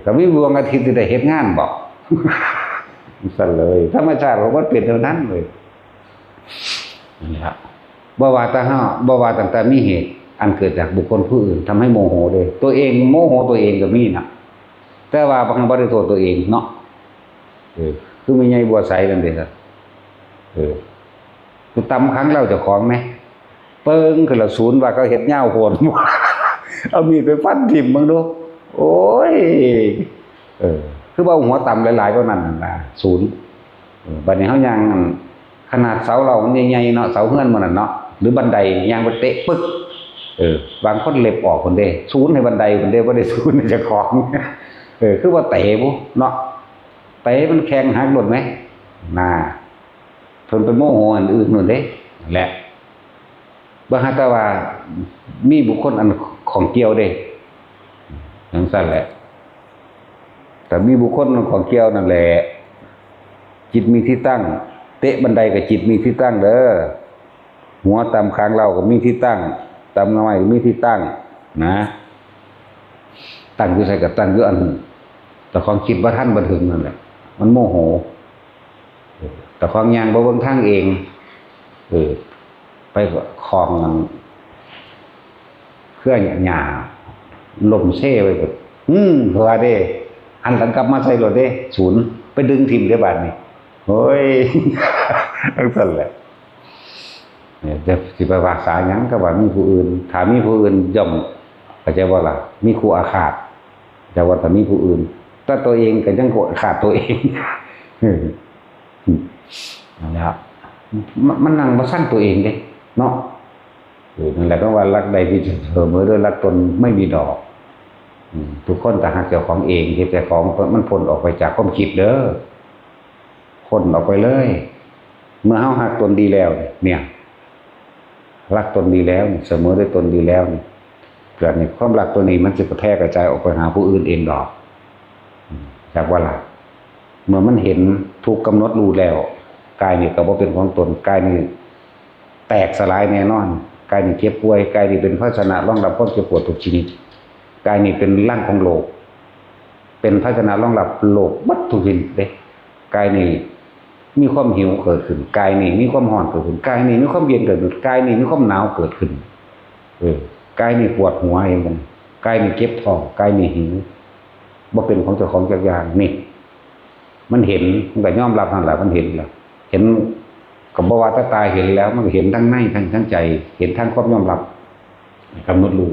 ก็มีดวงอาทิตย์ที่ได้เฮ็ดงานบ่ สั่นเลยธรรมชาติของมันเปลี่ยนเท่านั้นเลยนี่ครับบ่ว่าแต่ห้าบ่ว่าตั้งแต่มีเหตุอันเกิดจากบุคคลผู้อื่นทำให้โมโหเลยตัวเองโมโหตัวเองก็มีนะแต่ว่าบางครั้งบ่ได้โทษตัวเองเนาะคือมีไงบัวใสนั่นเด้ครับคือตำครั้งเราเจ้าของไหมเปิ้งคือละศูนย์ว่าเขาเฮ็ดเหย้าโหดเอามีดไปฟันทิ่มมึงดูโอ้ยคือว่าหัวต่ำหลายๆก็นั่นน่ะศูนย์บัดนี้เฮายังขนาดเสาเรามันใหญ่ๆเนาะเสาเฮือนมันน่ะเนาะหรือบันไดยางไปเตะปึ๊กบางคนเล็บออกคนเด้ศูนย์ให้บันไดคนเด้บ่ได้ศูนย์ให้เจ้าของคือว่าเตะบ่เนาะเตะมันแข็งหักหล่นมั้ยน่ะเพิ่นไปโมโหอันอื่นนู่นเด้แหละบ่ฮั่นแต่ว่ามีบุคคลอันของเกี่ยวเด้จังซั่นแหละแต่มีบุคคลของเกี่ยวนั่นแหละจิตมีที่ตั้งเตะบันไดกับจิตมีที่ตั้งเด้อหัวตำค้างเราก็มีที่ตั้งตำไม้ก็มีที่ตั้งนะตั้งอยู่ใส่กับตั้งอยู่อันแต่ของคิดว่าท่านบันถึงนั่นแหละมันโมโหแต่ของยางบ่เบิ่งทางเองไปคลองมันเครื่องหญ้าลมเซ่ไว้ก็เพราะว่าเด้อันหลังกลับมาใส่รถเด้ศูนย์ไปดึงถิ่มได้บาดนี้โอ้ยทั้งนั้นแหละเนี่ยจะสิไปว่าสาหยังก็ว่ามีผู้อื่นถ้ามีผู้อื่นย่อมเข้าใจว่าล่ะมีคู่อาฆาตแต่ว่าถ้ามีผู้อื่นแต่ตัวเองก็ยังโกรธอาฆาตตัวเองนะครับมันนั่งบ่สั่นตัวเองเด้เนาะนั่นแหละก็ว่ารักใดที่จะเสมอด้วยรักตนไม่มีดอกทุกคนแต่หากเจ้าของเองเจ้าของมันพ้นออกไปจากความคิดเด้อพ้นออกไปเลยเมื่อเฮาหักตนดีแล้วเนี่ยรักตนดีแล้วเสมอด้วยตนดีแล้วเกิดในความรักตัวนี้มันจะแพร่กระจายออกไปหาผู้อื่นเองดอกจากว่าล่ะเมื่อมันเห็นถูกกำหนดรู้แล้วกายนี่ก็บ่เป็นของตนกายนี่แตกสลายแน่นอนกายนี่เจ็บป่วยกายนี่เป็นภาชนะรองรับความเจ็บปวดทุกชนิดกายนี่เป็นร่างของโลกเป็นภาชนะรองรับโลกวัตถุชนิดเด้กายนี่มีความหิวเกิดขึ้นกายนี่มีความร้อนเกิดขึ้นกายนี่มีความเย็นเกิดขึ้นกายนี่มีความหนาวเกิดขึ้นกายนี่ปวดหัวเองมันกายนี่เจ็บท้องกายนี่หิวบ่เป็นของเจ้าของจักอย่างนี่มันเห็นมันก็ยอมรับนั่นแหละมันเห็นแล้วเห็นก็บ่ว่าตาเห็นแล้วมันก็เห็นทั้งในทั้งใจเห็นทั้งความยอมรับกำหนดรู้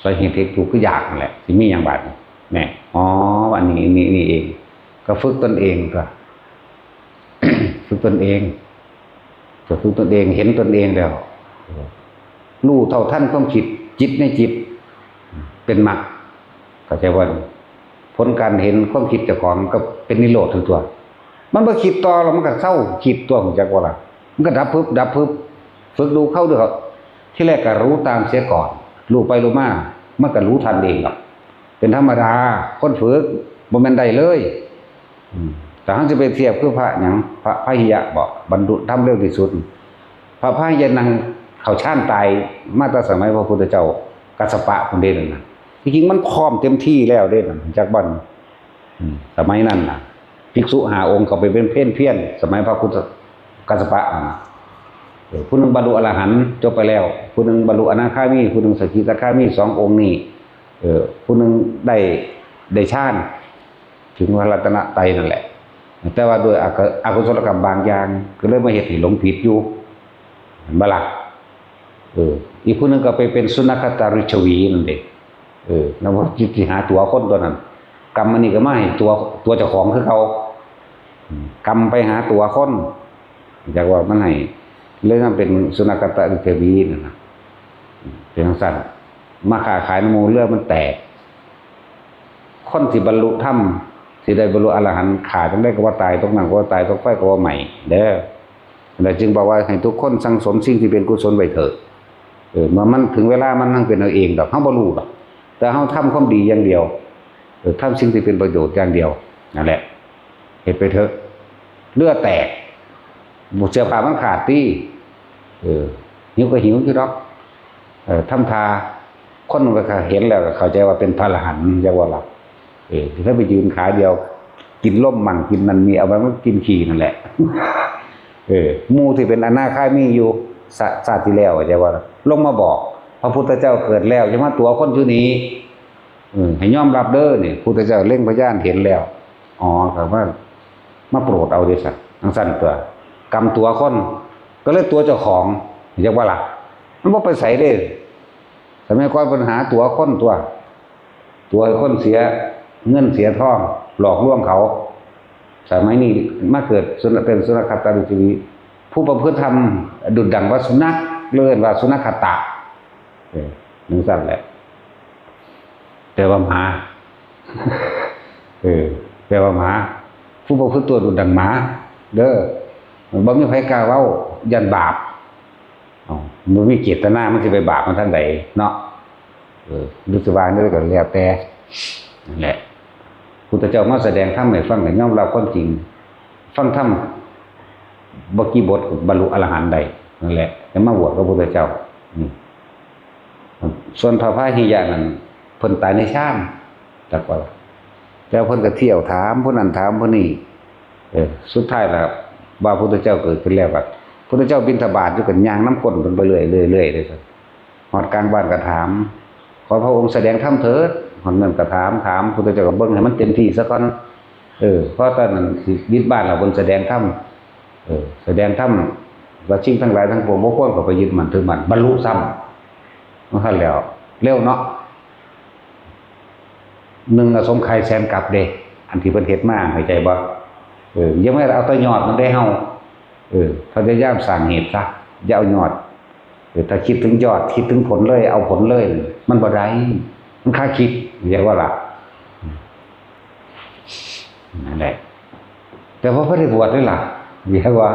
สาเหตุที่ถูกก็อยากนั่นแหละสิมีอย่างบาดแม่อันนี้นี่เองก็ฝึกตนเองก็ ฝึกตนเองก็ฝึกตนเองเห็นตนเองแล้วรู้เท่าทันความคิดจิตในจิตเป็นมรรคเข้าใจว่าผลการเห็นความคิดเจ้าของก็เป็นนิโรธทั้งตัวมันบ่คิดต่อแล้วมันก็เศร้าคิดตัวของจักว่าล่ะมันก็ดับพึบฝึกดูเข้าด้วยครับที่แรกก็รู้ตามเสียก่อนรู้ไปรู้มามันก็รู้ทันเองหรอกเป็นธรรมดาคนฝึกบ่แม่นได้เลยแต่ถ้าจะไปเทียบคือพระหยังพระพหิยะบอกบรรลุธรรมเร็วที่สุดพระพหิยะนั่งเขาชาญตายมาตั้งสมัยพระพุทธเจ้ากัสสปะคนเดียวนั่นน่ะจริงๆมันพร้อมเต็มที่แล้วเด้นั่นจากบ่สมัยนั้นน่ะภิกษุ5องค์เขาไปเป็นเพี้ยนสมัยพระพุทธกัสสปะผู้นึงบรรลุอรหันต์จบไปแล้วผู้นึงบรรลุอนาคามีผู้นึงสกิทาคามี2องค์นี้ผู้นึงได้ฌานถึงพระรัตนตรัยนั่นแหละแต่ว่าโดยอกุศลกรรมบางอย่างก็เลยมาเฮ็ดให้หลงผิดอยู่เห็นบ่ล่ะอีกผู้นึงก็ไปเป็นสุนัขตาริชวีนั่นเด้แล้วว่าจิตสิหาตัวคนตัวนั้นกรรมอันนี้ก็มาให้ตัวเจ้าของคือเขากรรมไปหาตัวคนจากว่ามันให้เลยมันเป็นสุนัขตาริชวีนั่นน่ะเป็นจังซั่นมาค้าขายน้ำมูเรื่องมันแตกคนที่บรรลุธรรมที่ได้บรรลุอรหันต์ขาดจังได้ก็ว่าตายตรงนั้นก็ว่าตายตรงไฟก็ว่าใหม่เด้อแต่จึงบอกว่าให้ทุกคนสั่งสมสิ่งที่เป็นกุศลไว้เถิดเมื่อมันถึงเวลามันนั่งเป็นเอาเองดอกเฮาบ่รู้ดอกแต่เฮาทำความดีอย่างเดียวทำสิ่งที่เป็นประโยชน์อย่างเดียวนั่นแหละเฮ็ดไปเถอะเลือดแตกบ่เสื้อผ้ามันขาดติหิวก็หิวอยู่ดอกทำทาคนก็เห็นแล้วก็เข้าใจว่าเป็นพระอรหันต์จังว่าล่ะถ้าไปยืนขาเดียว กินล่มมั่งกินนั่นมีเอาไว้มันกินขี้นั่นแหละหมู่ที่เป็นอนาคามีอยู่ชาติที่แล้วใช่ว่าลงมาบอกพระพุทธเจ้าเกิดแล้วจะมาตัวคนชื่อนี้ให้ยอมรับเด้อนี่พุทธเจ้าเล่งพยานเห็นแล้วอ๋อครับว่ามาโปรดเอาดิสัตว์ทั้งสั้นตัวกรรมตัวคนก็เลยตัวเจ้าของเรียกว่าล่ะมันบ่ไปใส่เด้สมัยก่อนปัญหาตัวคนตัวคนเสียเงินเสียทองหลอกลวงเขาสมัยนี้มาเกิดเป็นสุนัขตาดุจรีผู้ประพฤติธรรมดุจดังว่าสุนัขเลื่อนว่าสุนัขตะนึกสั้นแหละแต่ว่าหมาแปลว่าหมาผู้ประพฤติตัวดุจดังหมาเด้อบ่มีไผกล้าเว้ายันบาปมันมีเจตนามันสิไปบาปมันทางใดเนาะรู้สึกว่านี่ก็แล้วแต่นั่นแหละพุทธเจ้ามาแสดงธรรมให้ฟังให้ยอมรับความจริงฟังธรรมบ่กี่บทบรรลุอรหันต์ได้นั่นแหละแต่มาบวชพระพุทธเจ้าส่วนพระพาหิยะนั้นเพิ่นตายในชาติจักว่าแล้วเพิ่นก็เที่ยวถามผู้นั้นถามผู้นี้สุดท้ายแล้วว่าพระพุทธเจ้าเกิดขึ้นแล้วบัดพระพุทธเจ้าบิณฑบาตอยู่กันย่างน้ำก้นเพิ่นไปเรื่อยๆเลยครับฮอดกลางบ้านก็ถามขอพระองค์แสดงธรรมเถิดฮอดนั้นก็ถามพระพุทธเจ้าก็เบิ่งให้มันเต็มที่ซะก่อนเพราะตอนนั้นสิยึดบ้านเราเพิ่นแสดงธรรมแสดงธรรมว่าสิ่งทั้งหลายทั้งปวงบ่ควรเข้าไปยึดมั่นถือมั่นบรรลุซ้ำมันคั่นแล้วเร็วเนาะ1อสมไขยแสนกับเด้อันที่เพิ่นเฮ็ดมาเข้าใจบ่ยังไม่เอาแต่ยอดมันได้เฮาพยายามสร้างเหตุซะอย่าเอายอดถ้าคิดถึงยอดคิดถึงผลเลยเอาผลเลยมันบ่ได้มันค่าคิดเรียกว่าล่ะนั่นแหละแต่พอได้บวชนี่ล่ะเรียกว่า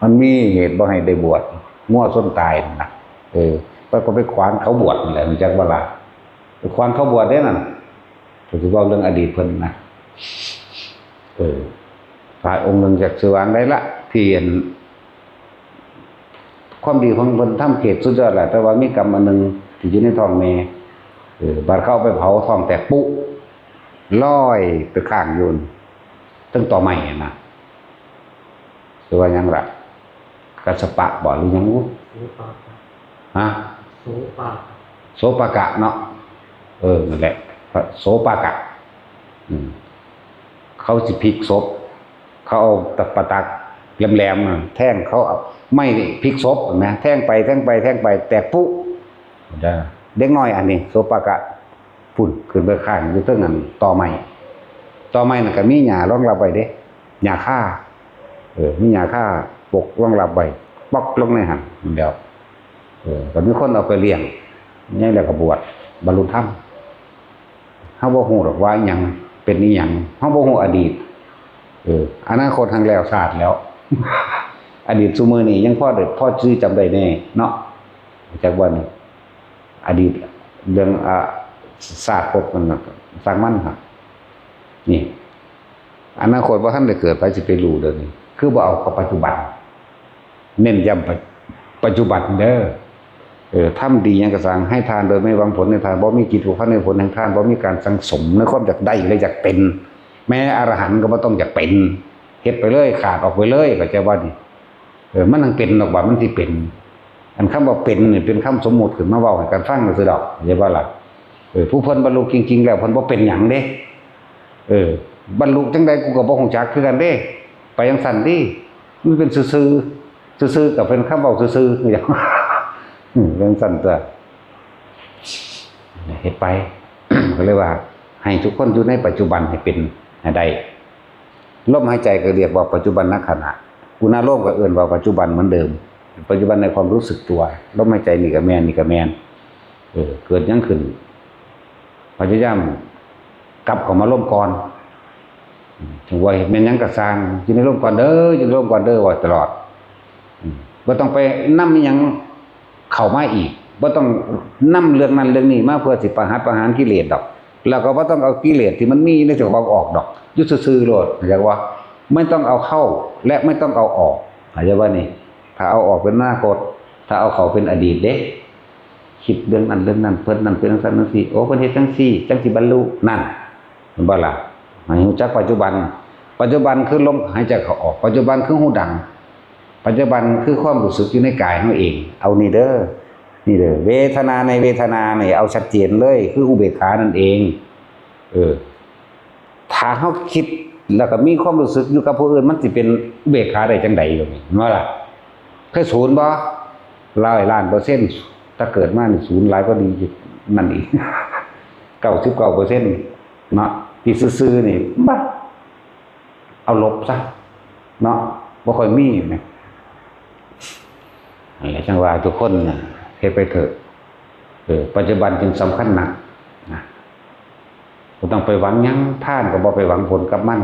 มันมีเหตุบ่ให้ได้บวชมั่วส้นตายนะก็ไปขวางเขาบวชนั่นแหละมันจักว่าล่ะไปขวางเขาบวชได้นั่นก็สิเว้าเรื่องอดีตเพิ่นนะพระองค์หนึ่งจากสว่างได้ละที่เห็นความดีของเพิ่นทำเขตสุดยอดแหละแต่ว่ามีกรรมอันนึงที่อยู่ในท้องแม่บาดเข้าไปเผาท้องแตกปุ๊ลอยไปข้างอยู่ตั้งต่อใหม่นะคือว่ายังล่ะกัสสปะบ่หรือยังฮะโสปากะเนาะนั่นแหละโสปากะเขาสิพลิกศพเขาเอาตะปะตักแหลมๆแท่งเขาเอาไม่พลิกศพนะแท่งไปแตกปุ๊เด็กน้อยอันนี้โสปากะพุ่นขึ้นไปข้างอยู่เทิงนั้นต่อไม้น่ะก็มีหญ้ารองรับไว้เด้หญ้าค่ามีหญ้าค่าปกรองรับไว้ปอกลงในหั่นเดียวก็มีคนเอาไปเลี้ยงนี่แล้วก็บวชบรรลุธรรมเฮาบ่ฮู้ดอกว่าหยังเป็นอีหยังเฮาบ่ฮู้อดีตอนาคตทางแล้วชาติแล้ว อดีตซุมื้อนี้ยังพอชื่อจำได้แน่เนาะจากว่านี่อดีตเรื่องศาสตร์พวกมันสร้างมันครับนี่อนาคตว่าท่านได้เกิดไปสิไปรู้เด้อนี่คือบ่เอากับปัจจุบันเน้นย้ำปัจจุบันเด้อทำดีหยังก็สั่งให้ทานโดยไม่หวังผลในทานบ่มีกิจผูกพันในผลแห่งทานบ่มีการสังสมในความอยากได้เลยอยากเป็นแม้อรหันต์ก็บ่ต้องอยากเป็นเฮ็ดไปเลยขาดออกไปเลยก็จะว่านี่มันต้องเป็นดอกว่ามันสิเป็นอันคำว่าเป็นนี่เป็นคำสมมุติขึ้นมาเว้าให้กันฟังซื่อดอกอย่าว่าล่ะผู้เพิ่นบรรลุจริงๆแล้วเพิ่นบ่เป็นหยังเด้บรรลุจังได๋กูก็บ่ฮู้จักคือกันเด้ไปจังซั่นติมันเป็นซื่อๆก็เป็นคำเว้าซื่อๆอย่างเรื่องสั่นตัวเฮ็ดไป ก็เลยว่าให้ทุกคนอยู่ในปัจจุบันให้เป็นให้ได้ลมหายใจก็เรียกว่าปัจจุบันขณะกุณาโลมก็เอิ้นว่าปัจจุบันเหมือนเดิมปัจจุบันในความรู้สึกตัวลมหายใจนี่ก็แม่นเกิดยังขึ้นพยายามกลับเข้ามาร่มก่อนถึงว่าแม่นยังก็สร้างอยู่ในร่มก่อนเด้ออยู่ในร่มก่อนเด้อว่าตลอดบ่ต้องไปนำหยังเข้ามาอีกบ่ต้องนำเรื่องนั้นเรื่องนี้มาเพื่อสิประหารกิเลสดอกแล้วก็บ่ต้องเอากิเลสที่มันมีในตัวของออกดอกอยู่ซื่อๆโลดเข้าใจว่าไม่ต้องเอาเข้าและไม่ต้องเอาออกเข้าใจว่านี่ถ้าเอาออกเป็นอนาคตถ้าเอาเข้าเป็นอดีตเด้คิดเรื่องนั้นเพิ่นนั่นเป็นจังซั่นจังซี่โอ้เพิ่นเฮ็ดจังซี่จังสิบรรลุนั่นมันบ่ล่ะ ให้รู้จักปัจจุบันปัจจุบันคือลมหายใจเข้าออกปัจจุบันคือหูดังปัจจุบันคือความรู้สึกอยู่ในกายของเองเอานี่เด้อเวทนาในเวทนาเนี่ยเอาชัดเจนเลยคืออุเบกขานั่นเองถ้าเฮาคิดแล้วก็มีความรู้สึกอยู่กับผู้อื่นมันสิเป็นอุเบกขาได้จังได๋บ่แม่นว่าล่ะเคยศูนย์บ่100,000,000%ถ้าเกิดมานี่ศูนย์หลายก็ดีนั่นอีก 99%เนาะที่ซื่อๆนี่บัดเอาลบซะเนาะบ่ค่อยมีนะนั่นแหละจังว่าทุกคนน่ะเฮ็ดไปเถอะปัจจุบันจึงสำคัญนักนะบ่ต้องไปหวังหยังทานก็บ่ไปหวังผลกับมัน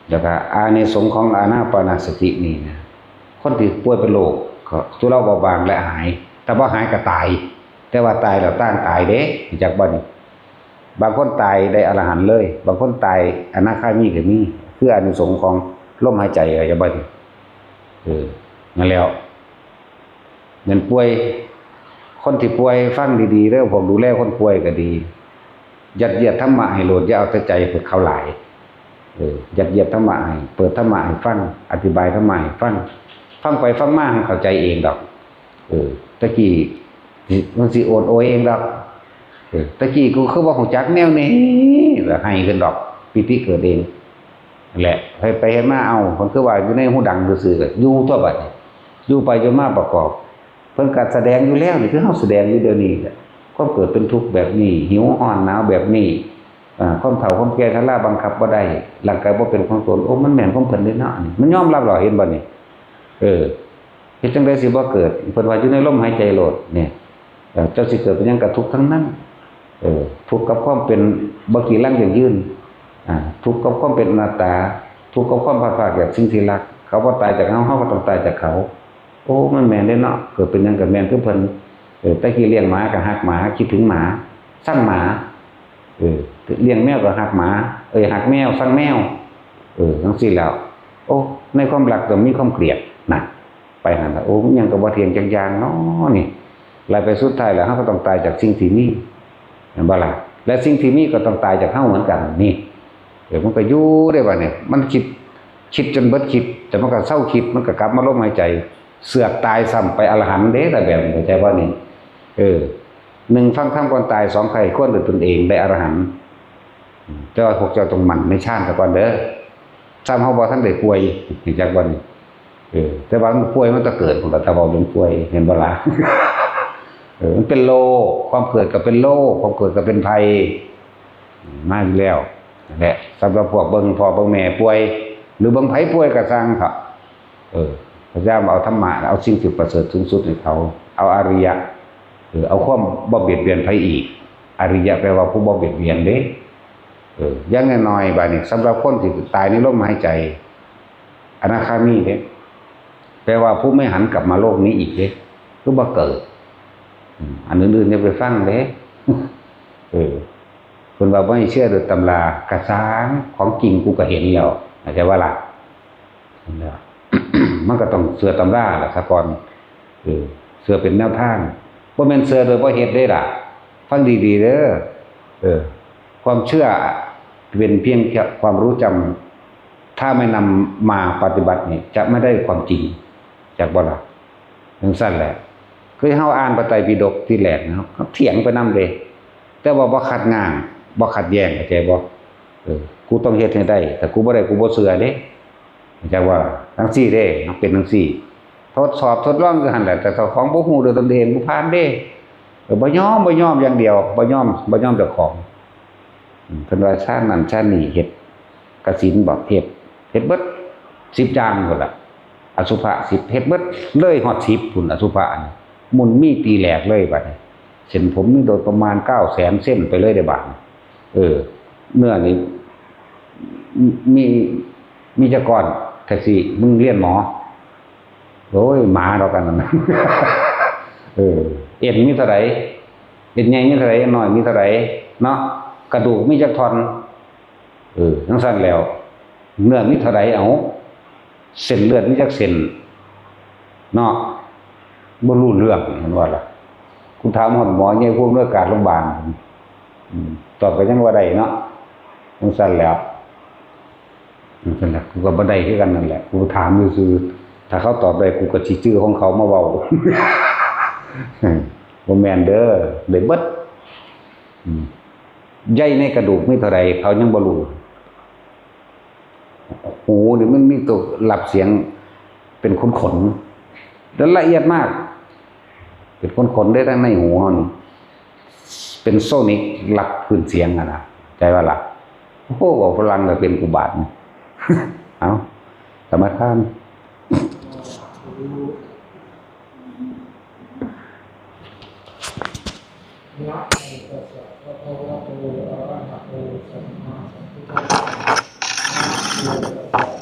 แล้วก็อานิสงส์ของอานาปานสตินี่นะคนที่ป่วยเป็นโรคก็ทุเลาเบาบางและหายแต่บ่หายก็ตายแต่ว่าตายแล้วต้านตายเด้รู้จักบ่นี่บางคนตายได้อรหันต์เลยบางคนตายอนาคามีก็มีคืออานิสงส์ของลมหายใจอย่าบ่นี่นั่นแล้วเงินป่วยคนที่ป่วยฟังดีๆเด้อผมดูแลคนป่วยก็ดียัดเยียดธรรมะให้โลดอย่าเอาแต่ใจเพิ่นเข้าหลายยัดเยียดธรรมะให้เปิดธรรมะให้ฟังอธิบายธรรมะให้ฟังไปฟังมาเข้าใจเองดอกตะกี้มันสิโอนโอยเองดอกตะกี้กูคือบ่ฮู้จักแนวนี้แล้วให้ขึ้นดอกปิติเกิดเองนั่นแหละไปเฮ็ดมาเอาเพิ่นคือว่าอยู่ในหูดังซื่อๆก็อยู่ตัวบัดนี้อยู่ไปจนมาประกอบเพิ่นก็แสดงอยู่แล้วนี่คือเฮาแสดงอยู่เดี๋ยวนี้แหละความเกิดเป็นทุกข์แบบนี้หิวอ่อนหนาวแบบนี้ความเฒ่าความแก่ชราบังคับบ่ได้ร่างกายบ่เป็นของตนโอ้มันแม่นของเพิ่นเด้เนาะนี่มันยอมรับหรอเห็นบ่นี่เฮ็ดจังได๋สิบ่เกิดเพิ่นว่าอยู่ในลมหายใจโลดเนี่ยเจ้าสิเกิดเป็นหยังก็ทุกข์ทั้งนั้นทุกข์กับความเป็นบ่กี่ลังอย่างยืนทุกข์กับความเป็นอนัตตาทุกข์กับความพลาดพลาดจากสิ่งที่รักเขาบ่ตายจากเฮาเฮาก็ต้องตายจากเขาโอ้มันแม่นเด้เนาะเกิดเป็นหยังก็แม่นคือเพิ่นแต่กี้เลี้ยงหมาก็ฮักหมาคิดถึงหมาสั่งหมาเลี้ยงแมวก็ฮักหมาฮักแมวสั่งแมวจังซี่แล้วโอ้ในความรักก็มีความเกลียดน่ะไปนั่นล่ะโอ้มันยังก็บ่เที่ยงจังอย่างเนาะนี่ไล่ไปสุดท้ายแล้วเฮาก็ต้องตายจากสิ่งที่มีเห็นบ่ล่ะและสิ่งที่มีก็ต้องตายจากเฮาเหมือนกันนี่มันก็อยู่ได้บ่เนี่ยมันคิดจนเบิดคิดแต่มันก็เศร้าคิดมันก็กลับมาลมหายใจเสือกตายซ้ำไปอรหันต์เด้แต่แบบเข้าใจบ่นี่1ฟังธรรมก่อนตาย2ใครควรด้วยตนเองได้อรหันต์เจ้าพวกเจ้าต้องหมั่นในชาติซะก่อนเด้อซ้ำเฮาบ่ทันได้ป่วยรู้จักบ่นี่แต่ว่ามันป่วยมันก็เกิดพุ่นล่ะถ้าเว้าเรื่องป่วยเห็นบ่ล่ะ มันเป็นโลกความเกิดก็เป็นโลกความเกิดก็เป็นภัยมาอยู่แล้วนั่นแหละสำหรับพวกเบิ่งพ่อเบิ่งแม่ป่วยหรือเบิ่งไผป่วยก็สร้างเขาพระเจ้าเอาธรรมะเอาสิ่งที่ประเสริฐสูงสุดให้เขาเอาอริยะเอาความบ่เบียดเบียนไผอีกอริยะแปลว่าผู้บ่เบียดเบียนเด้อย่างน้อยๆบัดนี้สำหรับคนที่ตายในลมหายใจอนาคามีเด้แปลว่าผู้ไม่หันกลับมาโลกนี้อีกเด้คือบ่เกิดอันอื่นๆอย่าไปฟังเด้คนว่าบ่ให้เชื่อโดยตำรากระซ้างของจริงกูก็เห็นแล้วเข้าใจว่าล่ะมันก็ต้องเชื่อตำราล่ะซะก่อนเชื่อเป็นแนวทางบ่แม่นเชื่อโดยบ่เฮ็ดได้ล่ะฟังดีๆเด้อความเชื่อเป็นเพียงแค่ความรู้จำถ้าไม่นำมาปฏิบัตินี่จะไม่ได้ความจริงจากบ่ล่ะจังซั่นแหละคือเฮาอ่านพระไตรปิฎกที่แรกเนาะเถียงไปนำเลยแต่ว่าบ่ขัดง้างบ่ขัดแย้งเข้าใจบ่กูต้องเฮ็ดให้ได้แต่กูบ่ได้กูบ่เชื่อเด้จังว่าจังซี่เด้มันเป็นจังซี่ทดสอบทดลองคือหั่นแหละแต่เจ้าของบ่ฮู้ด้วยตนเองบ่ผ่านเด้บ่ยอมอย่างเดียวบ่ยอมเจ้าของเพิ่นว่าชาตินั้นชาตินี้เฮ็ดกสิณบ่เฮ็ดเบิด10อย่างพุ่นล่ะอสุภะ10เฮ็ดเบิดเลยฮอด10พุ่นอสุภะมุนมีตีแหลกเลยบัดนี้เส้นผมนี่โดยประมาณ 900,000 เส้นไปเลยได้บาดเนื้อนี่มีจักก่อนแท็กซี่มึงเรียนหมอโอ้ยหมาเรากันนั่นเอ็นมีเท่าไหร่เอ็นใหญ่มีเท่าไหร่น้อยมีเท่าไหร่เนาะกระดูกมีจักท่อนจังซั่นแล้วเนื้อมีเท่าไหร่เอาเส้นเลือดมีจักเส้นเนาะบ่รู้เรื่องมันว่าล่ะคุณถามหมอใหญ่ผู้อำนวยการโรงพยาบาล ตอบก็ยังว่าได้เนาะจังซั่นแล้วนั่นแหละกูก็บ่ได้คือกันนั่นแหละกูถามซื่อๆถ้าเขาตอบได้กูก็สิชื่อของเขามาเว้าบ่แม่นเด้อได้เบิดใยในกระดูกมีเท่าใดเขายังบ่รู้หูนี่มันมีตัวรับเสียงเป็นขนๆแล้วละเอียดมาก เป็นขนๆได้ทั้งในหูนี่เป็นโซนิกรับพื้นเสียงนะใจว่าล่ะโอ้โหบอกฝรั่งก็เป็นอุบาทเอาสมทาน นะโมตัสสะภะคะวะโตอะระหะโตสัมมาสัมพุทธัสสะนะโมตัสสะ